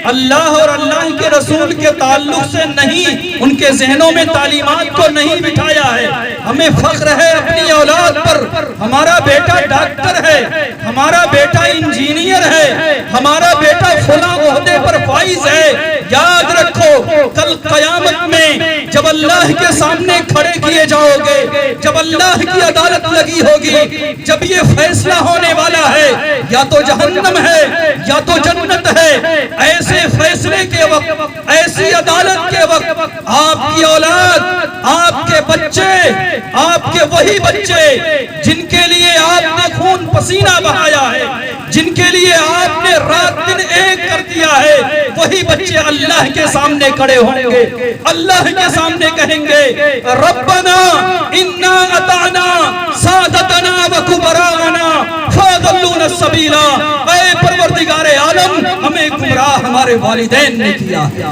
Speaker 1: اللہ اور اللہ کے رسول کے تعلق سے نہیں، ان کے ذہنوں میں تعلیمات کو نہیں بٹھایا ہے، ہمیں فخر ہے اپنی اولاد پر۔ ہمارا بیٹا ڈاکٹر ہے، ہمارا بیٹا انجینئر ہے، ہمارا بیٹا فلاں عہدے پر فائز ہے۔ یاد رکھو کل قیامت میں جب اللہ کے سامنے کھڑے کیے جاؤ گے، جب اللہ کی عدالت لگی ہوگی، جب یہ فیصلہ ہونے والا ہے یا تو جہنم ہے یا تو جنت ہے، ایسے فیصلے کے وقت، ایسی عدالت کے وقت آپ کی اولاد، آپ کے بچے، آپ کے وہی بچے جن کے لیے آپ نے خون پسینہ بہایا ہے، جن کے لیے آپ نے رات دن ایک کر دیا ہے، وہی بچے اللہ کے سامنے کھڑے ہوں گے، اللہ کے سامنے کہیں گے ربنا انا اطعنا سادتنا و کبراءنا السبیلا، اے پروردگار عالم ہمیں گمراہ ہمارے والدین نے کیا ہے،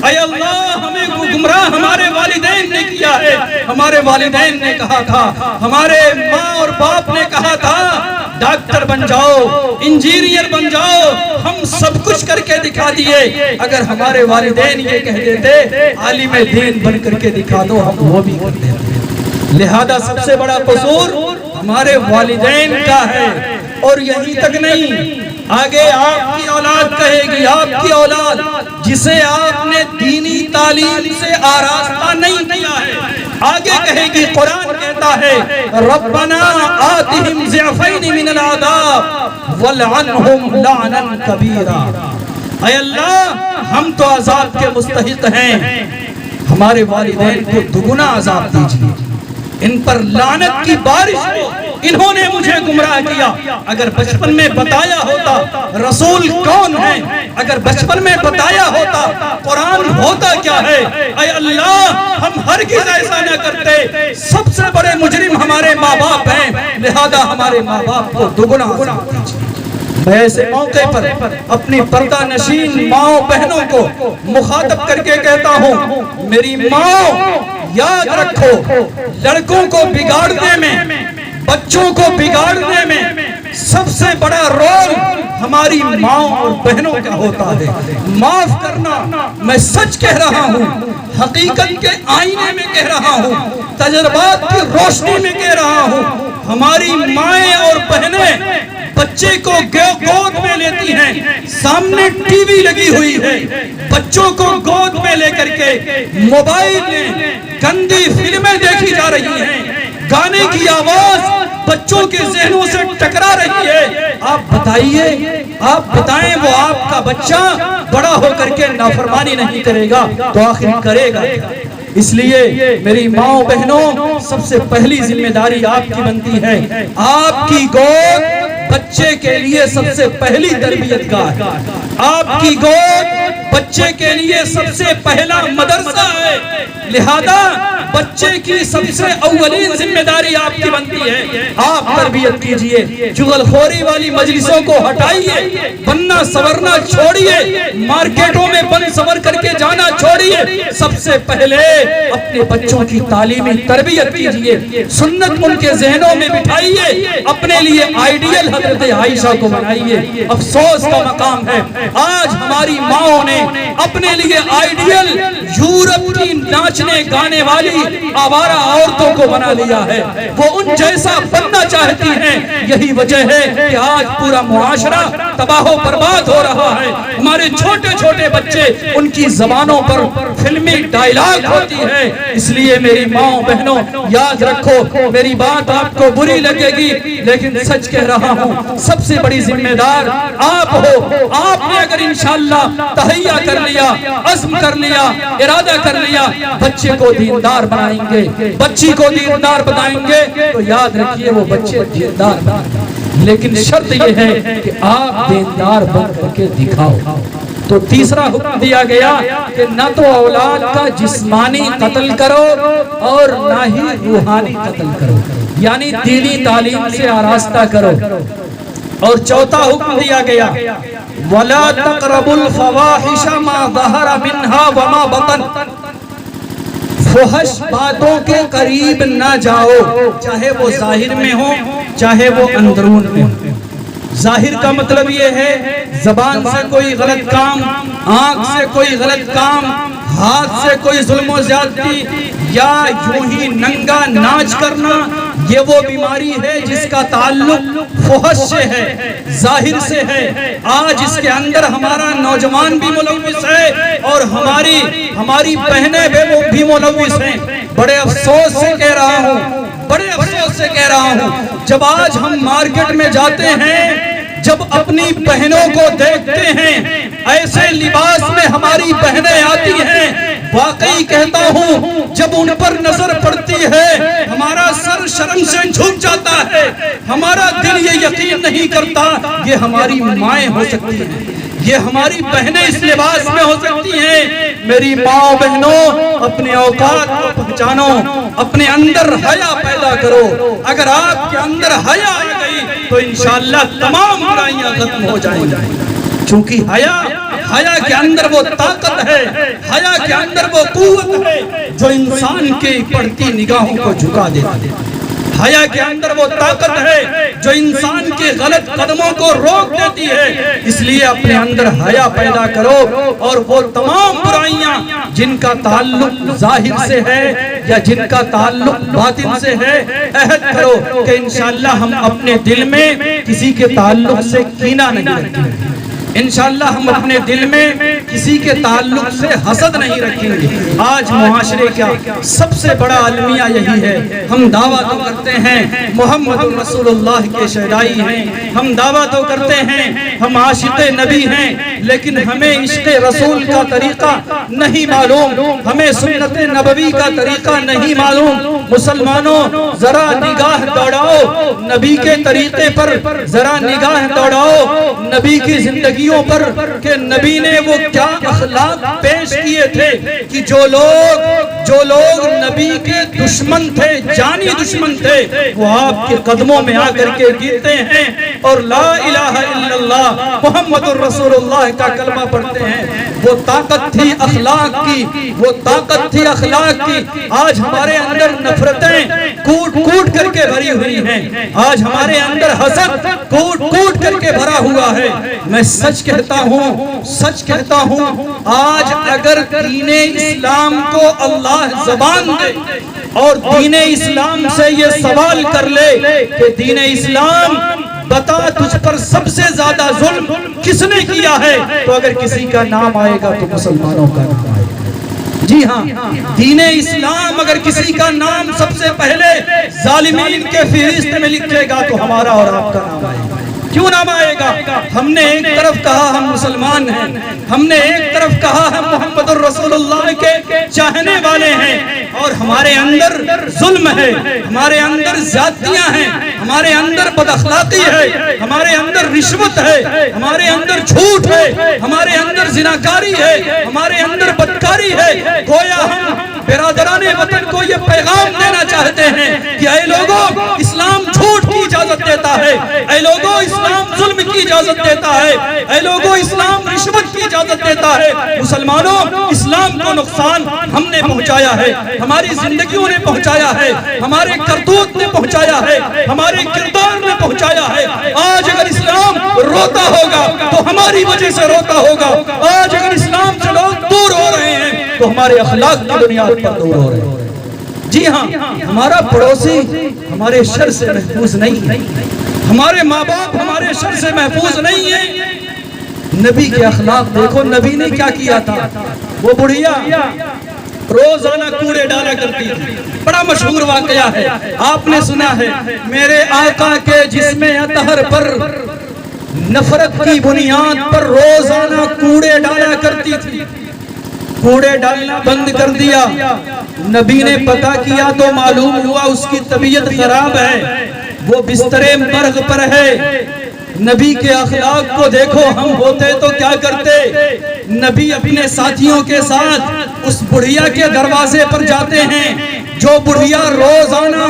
Speaker 1: اے اللہ ہمیں گمراہ ہمارے والدین نے کیا ہے۔ ہمارے والدین نے کہا تھا، ہمارے ماں اور باپ نے کہا تھا ڈاکٹر بن جاؤ، انجینئر بن جاؤ، ہم سب کچھ کر کے دکھا دیے۔ اگر ہمارے والدین یہ کہہ دیتے عالم دین بن کر کے دکھا دو، ہم وہ بھی کر دیتے۔ لہذا سب سے بڑا قصور ہمارے والدین کا ہے، اور یہی تک نہیں، آگے آپ کی اولاد کہے گی، آپ کی اولاد جسے آپ نے دینی تعلیم سے آراستہ نہیں کیا ہے، آگے کہے گی، قرآن کہتا ہے ربنا آتہم ضعفین من العذاب ولعنہم لعنا کبیرا، اے اللہ ہم تو عذاب کے مستحق ہیں، ہمارے والدین کو دگنا عذاب دیجیے، ان پر لعنت کی بارش ہو، انہوں نے مجھے گمراہ کیا۔ اگر بچپن میں بتایا ہوتا رسول کون ہے، اگر بچپن میں بتایا ہوتا قرآن ہوتا کیا ہے، اے اللہ ہم ہرگز ایسا نہ کرتے۔ سب سے بڑے مجرم ہمارے ماں باپ ہیں، لہذا ہمارے ماں باپ کو دگنا عذاب دیجیے۔ میں ایسے موقع پر اپنی پردہ نشین ماں بہنوں کو مخاطب کر کے کہتا ہوں، میری ماں یاد رکھو، لڑکوں کو بگاڑنے میں، بچوں کو بگاڑنے میں سب سے بڑا رول ہماری ماں اور بہنوں کا ہوتا ہے۔ معاف کرنا، میں سچ کہہ رہا ہوں، حقیقت کے آئینے میں کہہ رہا ہوں، تجربات کی روشنی میں کہہ رہا ہوں، ہماری مائیں اور بہنیں بچے کو گود میں لیتی ہیں، سامنے ٹی وی لگی ہوئی ہے، بچوں کو گود میں لے کر کے موبائل میں گندی فلمیں دیکھی جا رہی ہیں، گانے کی آواز بچوں کے ذہنوں سے ٹکرا رہی ہے۔ آپ بتائیے، آپ بتائیں وہ آپ کا بچہ بڑا ہو کر کے نافرمانی نہیں کرے گا تو آخر کرے گا۔ اس لیے میری ماں بہنوں، سب سے پہلی ذمہ داری آپ کی بنتی ہے، آپ کی گود بچے کے لیے سب سے پہلی تربیت گاہ ہے، آپ کی گود بچے کے لیے سب سے پہلا مدرسہ ہے، لہذا بچے کی سب سے اولین ذمہ داری آپ کی بنتی ہے، آپ تربیت کیجئے، چغل خوری والی مجلسوں کو ہٹائیے، بننا سورنا چھوڑیے، مارکیٹوں میں بن سور کر کے جانا چھوڑیے، سب سے پہلے اپنے بچوں کی تعلیمی تربیت کیجئے، سنت ان کے ذہنوں میں بٹھائیے، اپنے لیے آئیڈیل حضرت عائشہ کو بنائیے۔ افسوس کا مقام ہے آج ہماری ماں نے اپنے لیے آئیڈیل یورپ کی ناچنے گانے والی آوارہ عورتوں کو بنا لیا ہے، وہ ان جیسا بننا چاہتی ہیں۔ یہی وجہ ہے کہ آج پورا معاشرہ تباہ و برباد ہو رہا ہے، ہمارے چھوٹے چھوٹے بچے ان کی زبانوں پر فلمی ڈائیلاگ ہوتی ہے۔ اس لیے میری ماں بہنوں یاد رکھو، میری بات آپ کو بری لگے گی لیکن سچ کہہ رہا ہوں، سب سے بڑی ذمہ دار آپ ہو۔ آپ نے اگر انشاءاللہ تہیہ کر لیا، عزم کر لیا، ارادہ کر لیا، بچے کو دیندار بنائیں گے، بچی کو دیندار بنائیں گے، تو یاد رکھیے وہ بچے دیندار بنائیں گے، لیکن شرط یہ ہے کہ آپ دیندار بن کر کے دکھاؤ۔ تو تیسرا حکم دیا گیا کہ نہ تو اولاد کا جسمانی قتل کرو اور نہ ہی روحانی قتل کرو، یعنی دینی تعلیم سے آراستہ کرو۔ اور چوتھا حکم دیا گیا وَلَا تَقْرَبُوا الْفَوَاحِشَ مَا ظَهَرَ مِنْهَا وَمَا بَطَنَ، فحش باتوں کے قریب نہ جاؤ، چاہے وہ ظاہر میں ہو چاہے وہ اندرون میں ہو۔ ظاہر کا مطلب یہ ہے زبان سے کوئی غلط کام، آنکھ سے کوئی غلط کام، ہاتھ سے کوئی ظلم و زیادتی یا یوں ہی ننگا ناچ کرنا، یہ وہ بیماری ہے جس کا تعلق فحش سے ہے، ظاہر سے ہے۔ آج اس کے اندر ہمارا نوجوان بھی ملوث ہے اور ہماری بہنیں بھی ملوث ہیں۔ بڑے افسوس سے کہہ رہا ہوں، بڑے افسوس سے کہہ رہا ہوں، جب آج ہم مارکیٹ میں جاتے ہیں، جب اپنی بہنوں کو دیکھتے ہیں، ایسے لباس میں ہماری بہنیں آتی ہیں، واقعی کہتا ہوں جب ان پر نظر پڑتی ہے ہمارا سر شرم سے جھک جاتا ہے، ہمارا دل یہ یقین نہیں کرتا یہ ہماری مائیں ہو سکتی ہیں، یہ ہماری بہنیں اس لباس میں ہو سکتی ہیں۔ میری ماں بہنوں، اپنے اوقات کو پہچانو، اپنے اندر حیا پیدا کرو۔ اگر آپ کے اندر حیا آ گئی تو انشاءاللہ تمام برائیاں ختم ہو جائیں گی۔ چونکہ حیا کے اندر وہ طاقت ہے، حیا کے اندر وہ قوت ہے جو انسان کی پڑتی نگاہوں کو جھکا دیتا ہے۔ حیا کے اندر وہ طاقت ہے جو انسان کے غلط قدموں کو روک دیتی ہے۔ اس لیے اپنے اندر حیا پیدا کرو اور وہ تمام برائیاں جن کا تعلق ظاہر سے ہے یا جن کا تعلق باطن سے ہے، عہد کرو کہ انشاءاللہ ہم اپنے دل میں کسی کے تعلق سے کینہ نہیں رکھیں گے، انشاءاللہ ہم اپنے دل میں کسی کے تعلق سے حسد نہیں رکھیں گے۔ آج معاشرے کا سب سے بڑا المیہ یہی ہے، ہم دعویٰ تو کرتے ہیں محمد رسول اللہ کے شہدائی ہیں، ہم دعویٰ تو کرتے ہیں ہم عاشق نبی ہیں، لیکن ہمیں عشق رسول کا طریقہ نہیں معلوم، ہمیں سنت نبوی کا طریقہ نہیں معلوم۔ مسلمانوں ذرا نگاہ دوڑاؤ نبی کے طریقے پر، ذرا نگاہ دوڑاؤ نبی کی زندگیوں پر کہ نبی نے وہ کیا اخلاق پیش کیے تھے کہ جو لوگ نبی کے دشمن تھے، جانی دشمن تھے، وہ آپ کے قدموں میں آ کر کے گرتے ہیں اور لا الہ الا اللہ محمد رسول اللہ کا کلمہ پڑھتے ہیں۔ وہ طاقت تھی اخلاق کی، وہ طاقت تھی اخلاق کی۔ آج ہمارے اندر نفرتیں کوٹ کوٹ کر کے بھری ہوئی ہیں، آج ہمارے اندر حسد کوٹ کوٹ کر کے بھرا ہوا ہے۔ میں سچ کہتا ہوں آج اگر دین اسلام کو اللہ زبان دے اور دین اسلام سے یہ سوال کر لے کہ دین اسلام بتا تجھ پر سب سے زیادہ ظلم کس نے کیا ہے، تو اگر کسی کا نام آئے گا تو مسلمانوں کا نام آئے گا۔ جی ہاں، دین اسلام اگر کسی کا نام سب سے پہلے ظالمین کے فہرست میں لکھے گا تو ہمارا اور آپ کا نام آئے گا۔ کیوں نام آئے گا؟ ہم نے ایک طرف کہا ہم مسلمان ہیں، ہم نے ایک طرف کہا ہم محمد رسول اللہ کے چاہنے والے ہیں، اور ہمارے اندر ظلم ہے، ہمارے اندر زیادتیاں ہیں، ہمارے اندر بد اخلاقی ہے، ہمارے اندر رشوت ہے، ہمارے اندر جھوٹ ہے، ہمارے اندر زناکاری ہے، ہمارے اندر بدکاری ہے۔ گویا ہم برادران وطن کو یہ پیغام دینا چاہتے ہیں کہ اے لوگوں، اسلام جھوٹ کی اجازت دیتا ہے، اے لوگوں اسلام ظلم کی اجازت دیتا ہے، اے لوگوں اسلام رشوت کی اجازت دیتا ہے۔ مسلمانوں، اسلام کو نقصان ہم نے پہنچایا ہے، ہماری زندگیوں نے پہنچایا ہے، ہمارے کرتوت نے پہنچایا ہے، ہمارے کردار نے پہنچایا ہے۔ آج اگر اسلام روتا ہوگا تو ہماری وجہ سے روتا ہوگا، آج اگر اسلام سے لوگ دور ہو رہے ہیں تو ہمارے اخلاق کی بنیاد پر دور ہو رہے ہیں۔ جی ہاں، ہمارا پڑوسی ہمارے شر سے محفوظ نہیں ہے، ہمارے ماں باپ ہمارے شر سے محفوظ نہیں ہے۔ نبی کے اخلاق دیکھو، نبی نے کیا کیا تھا۔ وہ بڑھیا روزانہ کوڑے ڈالا کرتی تھی، بڑا مشہور واقعہ ہے، آپ نے سنا ہے، میرے آقا کے جسم اطہر پر نفرت کی بنیاد پر روزانہ کوڑے ڈالا کرتی تھی۔ کوڑے ڈالنا بند کر دیا، نبی نے پتہ کیا تو معلوم ہوا اس کی طبیعت خراب ہے، وہ بستر مرگ پر ہے۔ نبی کے اخلاق کو دیکھو، ہم ہوتے تو کیا کرتے؟ نبی اپنے ساتھیوں کے ساتھ اس بڑھیا کے دروازے پر جاتے ہیں، جو بڑھیا روزانہ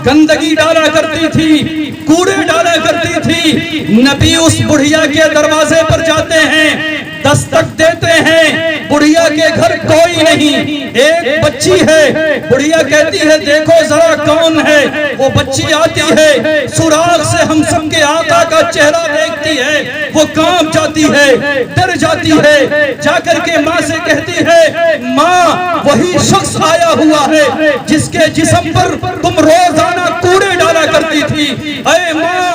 Speaker 1: گندگی ڈالا کرتی تھی، کوڑے ڈالا کرتی تھی۔ نبی اس بڑھیا کے دروازے پر جاتے ہیں، دستک دیتے ہیں، بڑھیا کے گھر کوئی نہیں، ایک بچی ہے، بڑھیا کہتی ہے دیکھو ذرا کون ہے۔ وہ بچی آتی ہے، سوراخ سے ہم سب کے آقا کا چہرہ دیکھتی ہے، وہ کانپ جاتی ہے، ڈر جاتی ہے، جا کر کے ماں سے کہتی ہے ماں وہی شخص آیا ہوا ہے جس کے جسم پر تم روزانہ کوڑے ڈالا کرتی تھی، اے ماں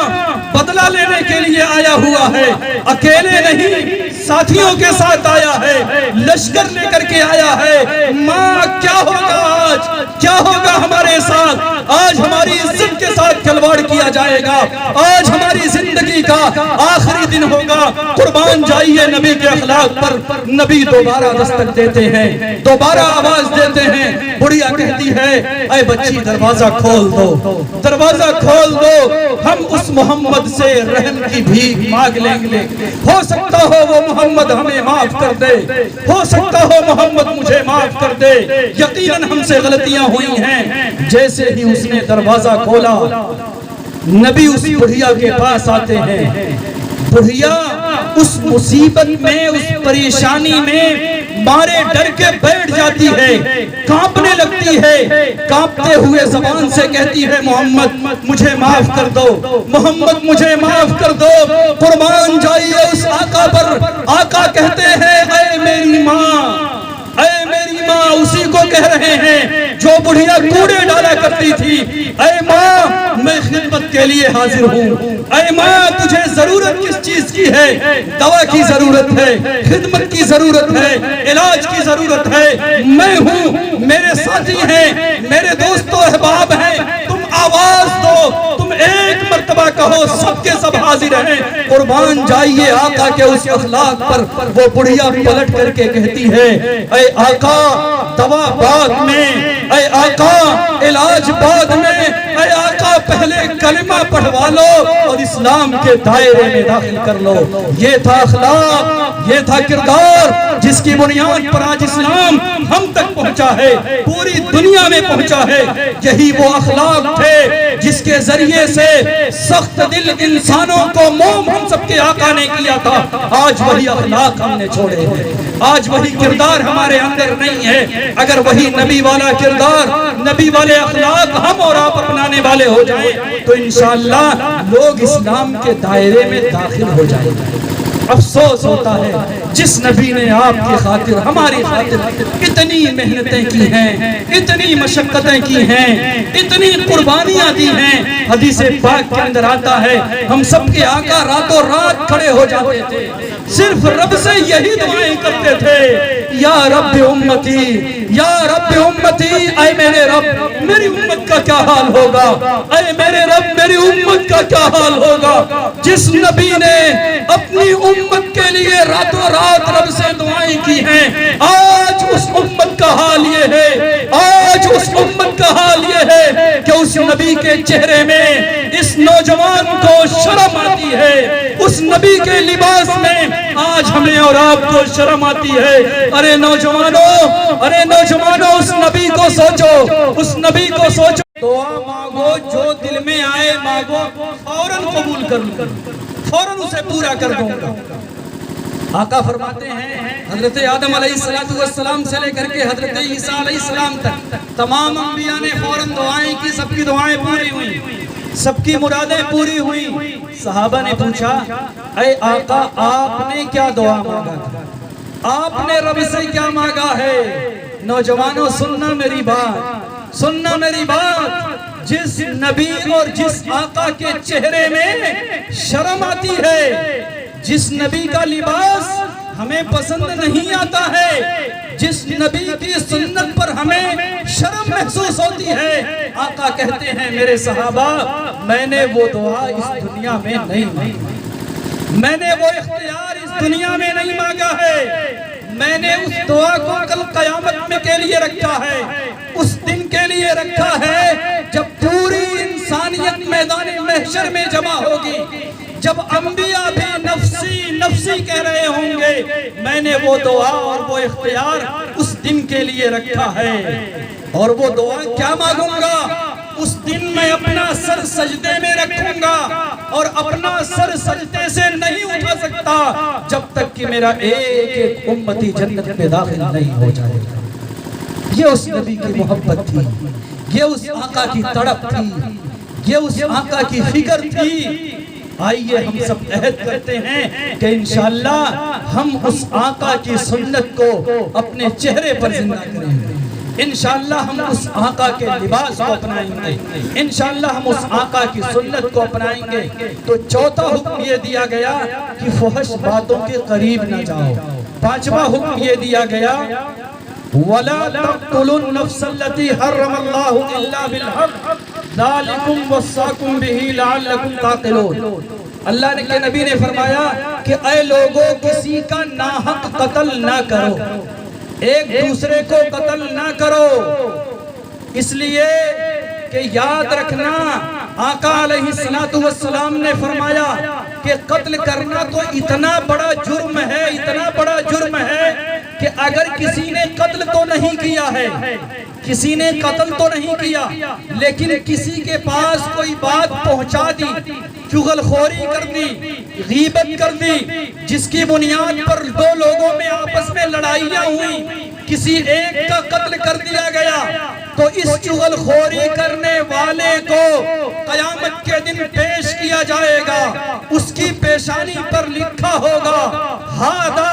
Speaker 1: بدلہ لینے کے لیے آیا ہوا ہے، اکیلے نہیں ساتھیوں کے ساتھ آیا ہے، لشکر لے کر کے آیا ہے۔ ماں کیا ہوگا آج، کیا ہوگا ہمارے ساتھ؟ آج ہماری عزت کے ساتھ کھلواڑ کیا جائے گا، آج ہماری زندگی کا آخری دن ہوگا۔ قربان جائیے نبی کے اخلاق پر۔ نبی دوبارہ دستک دیتے ہیں، دوبارہ آواز دیتے ہیں، بڑھیا کہتی ہے اے بچی دروازہ کھول دو، دروازہ کھول دو، ہم اس محمد سے رحم کی بھیک مانگ لیں گے، ہو سکتا ہو وہ محمد ہمیں معاف کر دے، ہو سکتا ہو محمد مجھے معاف کر دے، یقیناً ہم سے غلطیاں ہوئی ہیں۔ جیسے ہی اس نے دروازہ کھولا، نبی اس بڑھیا کے پاس آتے ہیں، بڑھیا اس مصیبت میں، اس پریشانی میں مارے ڈر کے بیٹھ جاتی ہے، کانپنے لگتی ہے، کانپتے ہوئے زبان سے کہتی ہے محمد مجھے معاف کر دو، محمد مجھے معاف کر دو، قربان جائیے اس آقا پر۔ آقا کہتے ہیں اے میری ماں، اے میری ماں، اسی کو کہہ رہے ہیں جو بڑھیا کوڑے ڈالا کرتی تھی، اے ماں میں خدمت کے لیے حاضر ہوں، اے ماں تجھے ضرورت کس چیز کی ہے؟ دوا کی ضرورت ہے، خدمت کی ضرورت ہے، علاج کی ضرورت ہے، میں ہوں، میرے ساتھی ہیں، میرے دوست و احباب ہیں، تم آواز دو، تم ایک مرتبہ کہو، سب کے سب حاضر ہیں۔ قربان جائیے آقا کے اس اخلاق پر، وہ بڑھیا پلٹ کر کے کہتی ہے اے آقا دوا بعد میں، اے آقا علاج بعد میں، اے آقا پہلے کلمہ پڑھوا لو اور اسلام کے دائرے میں داخل کر لو۔ یہ تھا اخلاق، یہ تھا کردار جس کی بنیاد پر آج اسلام ہم تک پہنچا ہے، پوری دنیا میں پہنچا ہے۔ یہی وہ اخلاق تھے جس کے ذریعے سے سخت دل انسانوں کو موم ہم سب کے آقا نے کیا تھا۔ آج وہی اخلاق ہم نے چھوڑے ہیں، آج وہی کردار ہمارے اندر نہیں ہے۔ اگر وہی نبی والا کردار، نبی والے اخلاق ہم اور آپ اپنانے والے ہو جائیں تو انشاءاللہ لوگ اسلام کے دائرے میں داخل ہو جائیں گے۔ افسوس ہوتا ہے جس نبی نے آپ کی خاطر، ہماری خاطر اتنی محنتیں کی ہیں، اتنی مشقتیں کی ہیں، اتنی قربانیاں دی ہیں۔ حدیث پاک کے اندر آتا ہے ہم سب کے آقا راتوں رات کھڑے ہو جاتے تھے، صرف رب سے یہی دعائیں کرتے تھے یا رب امتی، یا رب امتی، اے میرے رب میری امت کا کیا حال ہوگا، اے میرے رب میری امت کا کیا حال ہوگا۔ جس نبی نے اپنی امت کے لیے راتوں رات رب سے دعائیں کی ہیں، آج اس امت کا حال یہ ہے، آج اس امت کا حال یہ ہے کہ اس نبی کے چہرے میں اس نوجوان کو شرم آتی ہے، اس نبی کے لباس میں آج ہمیں اور آپ کو شرم آتی ہے۔ ارے نوجوانوں، ارے نوجوانوں، اس نبی کو سوچو، اس نبی کو سوچو۔ دعا مانگو، جو دل میں آئے مانگو، فوراً قبول کر لوں، فوراً اسے پورا کر دوں گا۔ آقا فرماتے ہیں حضرت آدم علیہ السلام سے لے کر کے حضرت عیسیٰ علیہ السلام تک تمام انبیاء نے فوراً دعائیں کی، سب کی دعائیں پوری ہوئی، سب کی مرادیں پوری ہوئی۔ صحابہ نے پوچھا اے آقا آپ نے کیا دعا مانگا تھا، آپ نے رب سے کیا مانگا ہے؟ نوجوانوں سننا میری بات، سننا میری بات، جس نبی اور جس آقا کے چہرے میں شرم آتی ہے، جس نبی کا لباس ہمیں پسند نہیں آتا ہے، جس نبی کی سنت پر ہمیں شرم محسوس ہوتی ہے، آقا کہتے ہیں میرے صحابہ میں نے وہ دعا اس دنیا میں نہیں مانگی، میں نے وہ اختیار اس دنیا میں نہیں مانگا ہے، میں نے اس دعا کو کل قیامت میں کے لیے رکھا ہے، اس دن کے لیے رکھا ہے جب پوری انسانیت میدان محشر میں جمع ہوگی، جب انبیاء بھی نفسی نفسی کہہ رہے ہوں گے، میں نے وہ دعا اور وہ اختیار اس دن کے لیے رکھا ہے۔ اور وہ دعا کیا مانگوں گا؟ اس دن میں اپنا سر سجدے میں رکھوں گا اور اپنا سر سجدے سے نہیں اٹھا سکتا جب تک کہ میرا ایک ایک امتی جنت میں داخل نہیں ہو جائے گا۔ یہ اس نبی کی محبت تھی، یہ اس آقا کی تڑپ تھی، یہ اس آقا کی فکر تھی۔ آئیے ہم سب عہد کرتے ہیں کہ انشاءاللہ ہم اس آقا کی سنت کو اپنے چہرے پر زندہ کریں گے، انشاءاللہ ہم اس آقا کے لباس کو اپنائیں گے، انشاءاللہ ہم اس آقا کی سنت کو اپنائیں گے۔ تو چوتھا حکم یہ دیا گیا کہ فحش باتوں کے قریب نہ جاؤ۔ پانچواں حکم یہ دیا گیا وَلَا تَقْتُلُوا النَّفْسَ الَّتِي حَرَّمَ اللَّهُ إِلَّا بِالْحَقِّ ذَلِكُمْ وَصَّاكُمْ بِهِ لَعَلَّكُمْ تَعْقِلُونَ۔ اللہ کے نبی نے فرمایا کہ اے لوگوں کسی کا ناحق قتل نہ کرو، ایک دوسرے کو قتل نہ کرو، اس لیے کہ یاد رکھنا آقا علیہ السلام نے فرمایا کہ قتل کرنا تو اتنا بڑا جرم ہے، اتنا بڑا جرم ہے کہ اگر کسی نے قتل تو نہیں کیا ہے، کسی نے قتل تو نہیں کیا لیکن کسی کے پاس کوئی بات پہنچا دی، چغل خوری کر دی، غیبت کر دی، جس کی بنیاد پر دو لوگوں میں آپس میں لڑائیاں ہوئی، کسی ایک کا قتل کر دیا گیا، تو اس چغل خوری کرنے والے کو قیامت کے دن پیش کیا جائے گا، اس کی پیشانی پر لکھا ہوگا ہذا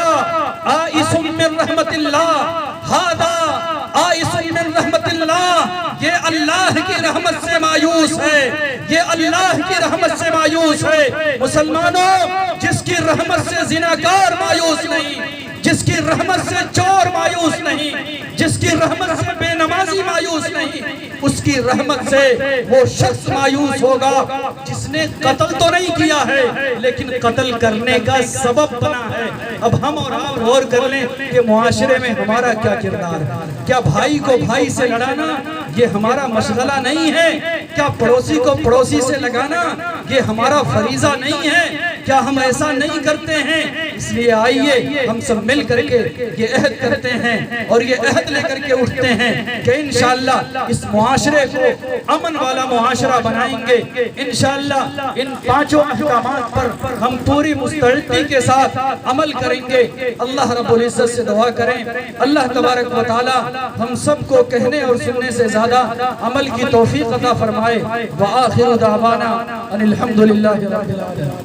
Speaker 1: آئس من رحمت اللہ، ہذا آئس من رحمت اللہ، یہ اللہ کی رحمت سے مایوس ہے، یہ اللہ کی رحمت سے مایوس ہے۔ مسلمانوں، جس کی رحمت سے زناکار مایوس نہیں، جس کی رحمت سے چور مایوس نہیں، جس کی رحمت سے بے نمازی مایوس نہیں، اس کی رحمت سے وہ شخص مایوس ہوگا جس نے قتل تو نہیں کیا ہے لیکن قتل کرنے کا سبب بنا ہے۔ اب ہم اور آپ غور کر لیں کہ معاشرے میں ہمارا کیا کردار ہے؟ کیا بھائی کو بھائی سے لڑانا یہ ہمارا مشغلہ نہیں ہے؟ کیا پڑوسی کو پڑوسی سے لگانا یہ ہمارا فریضہ نہیں ہے؟ کیا ہم ایسا نہیں کرتے ہیں؟ اس لیے آئیے ہم سب مل کر کے یہ عہد کرتے ہیں اور یہ عہد لے کر کے اٹھتے ہیں کہ انشاءاللہ اس معاشرے کو امن والا معاشرہ بنائیں گے۔ انشاءاللہ ان پانچوں احکامات پر ہم پوری مستعدی کے ساتھ عمل کریں گے۔ اللہ رب العزت سے دعا کریں اللہ تبارک و تعالی ہم سب کو کہنے اور سننے سے زیادہ عمل کی توفیق عطا فرمائے۔ وآخر دعوانا ان الحمدللہ رب العالمین۔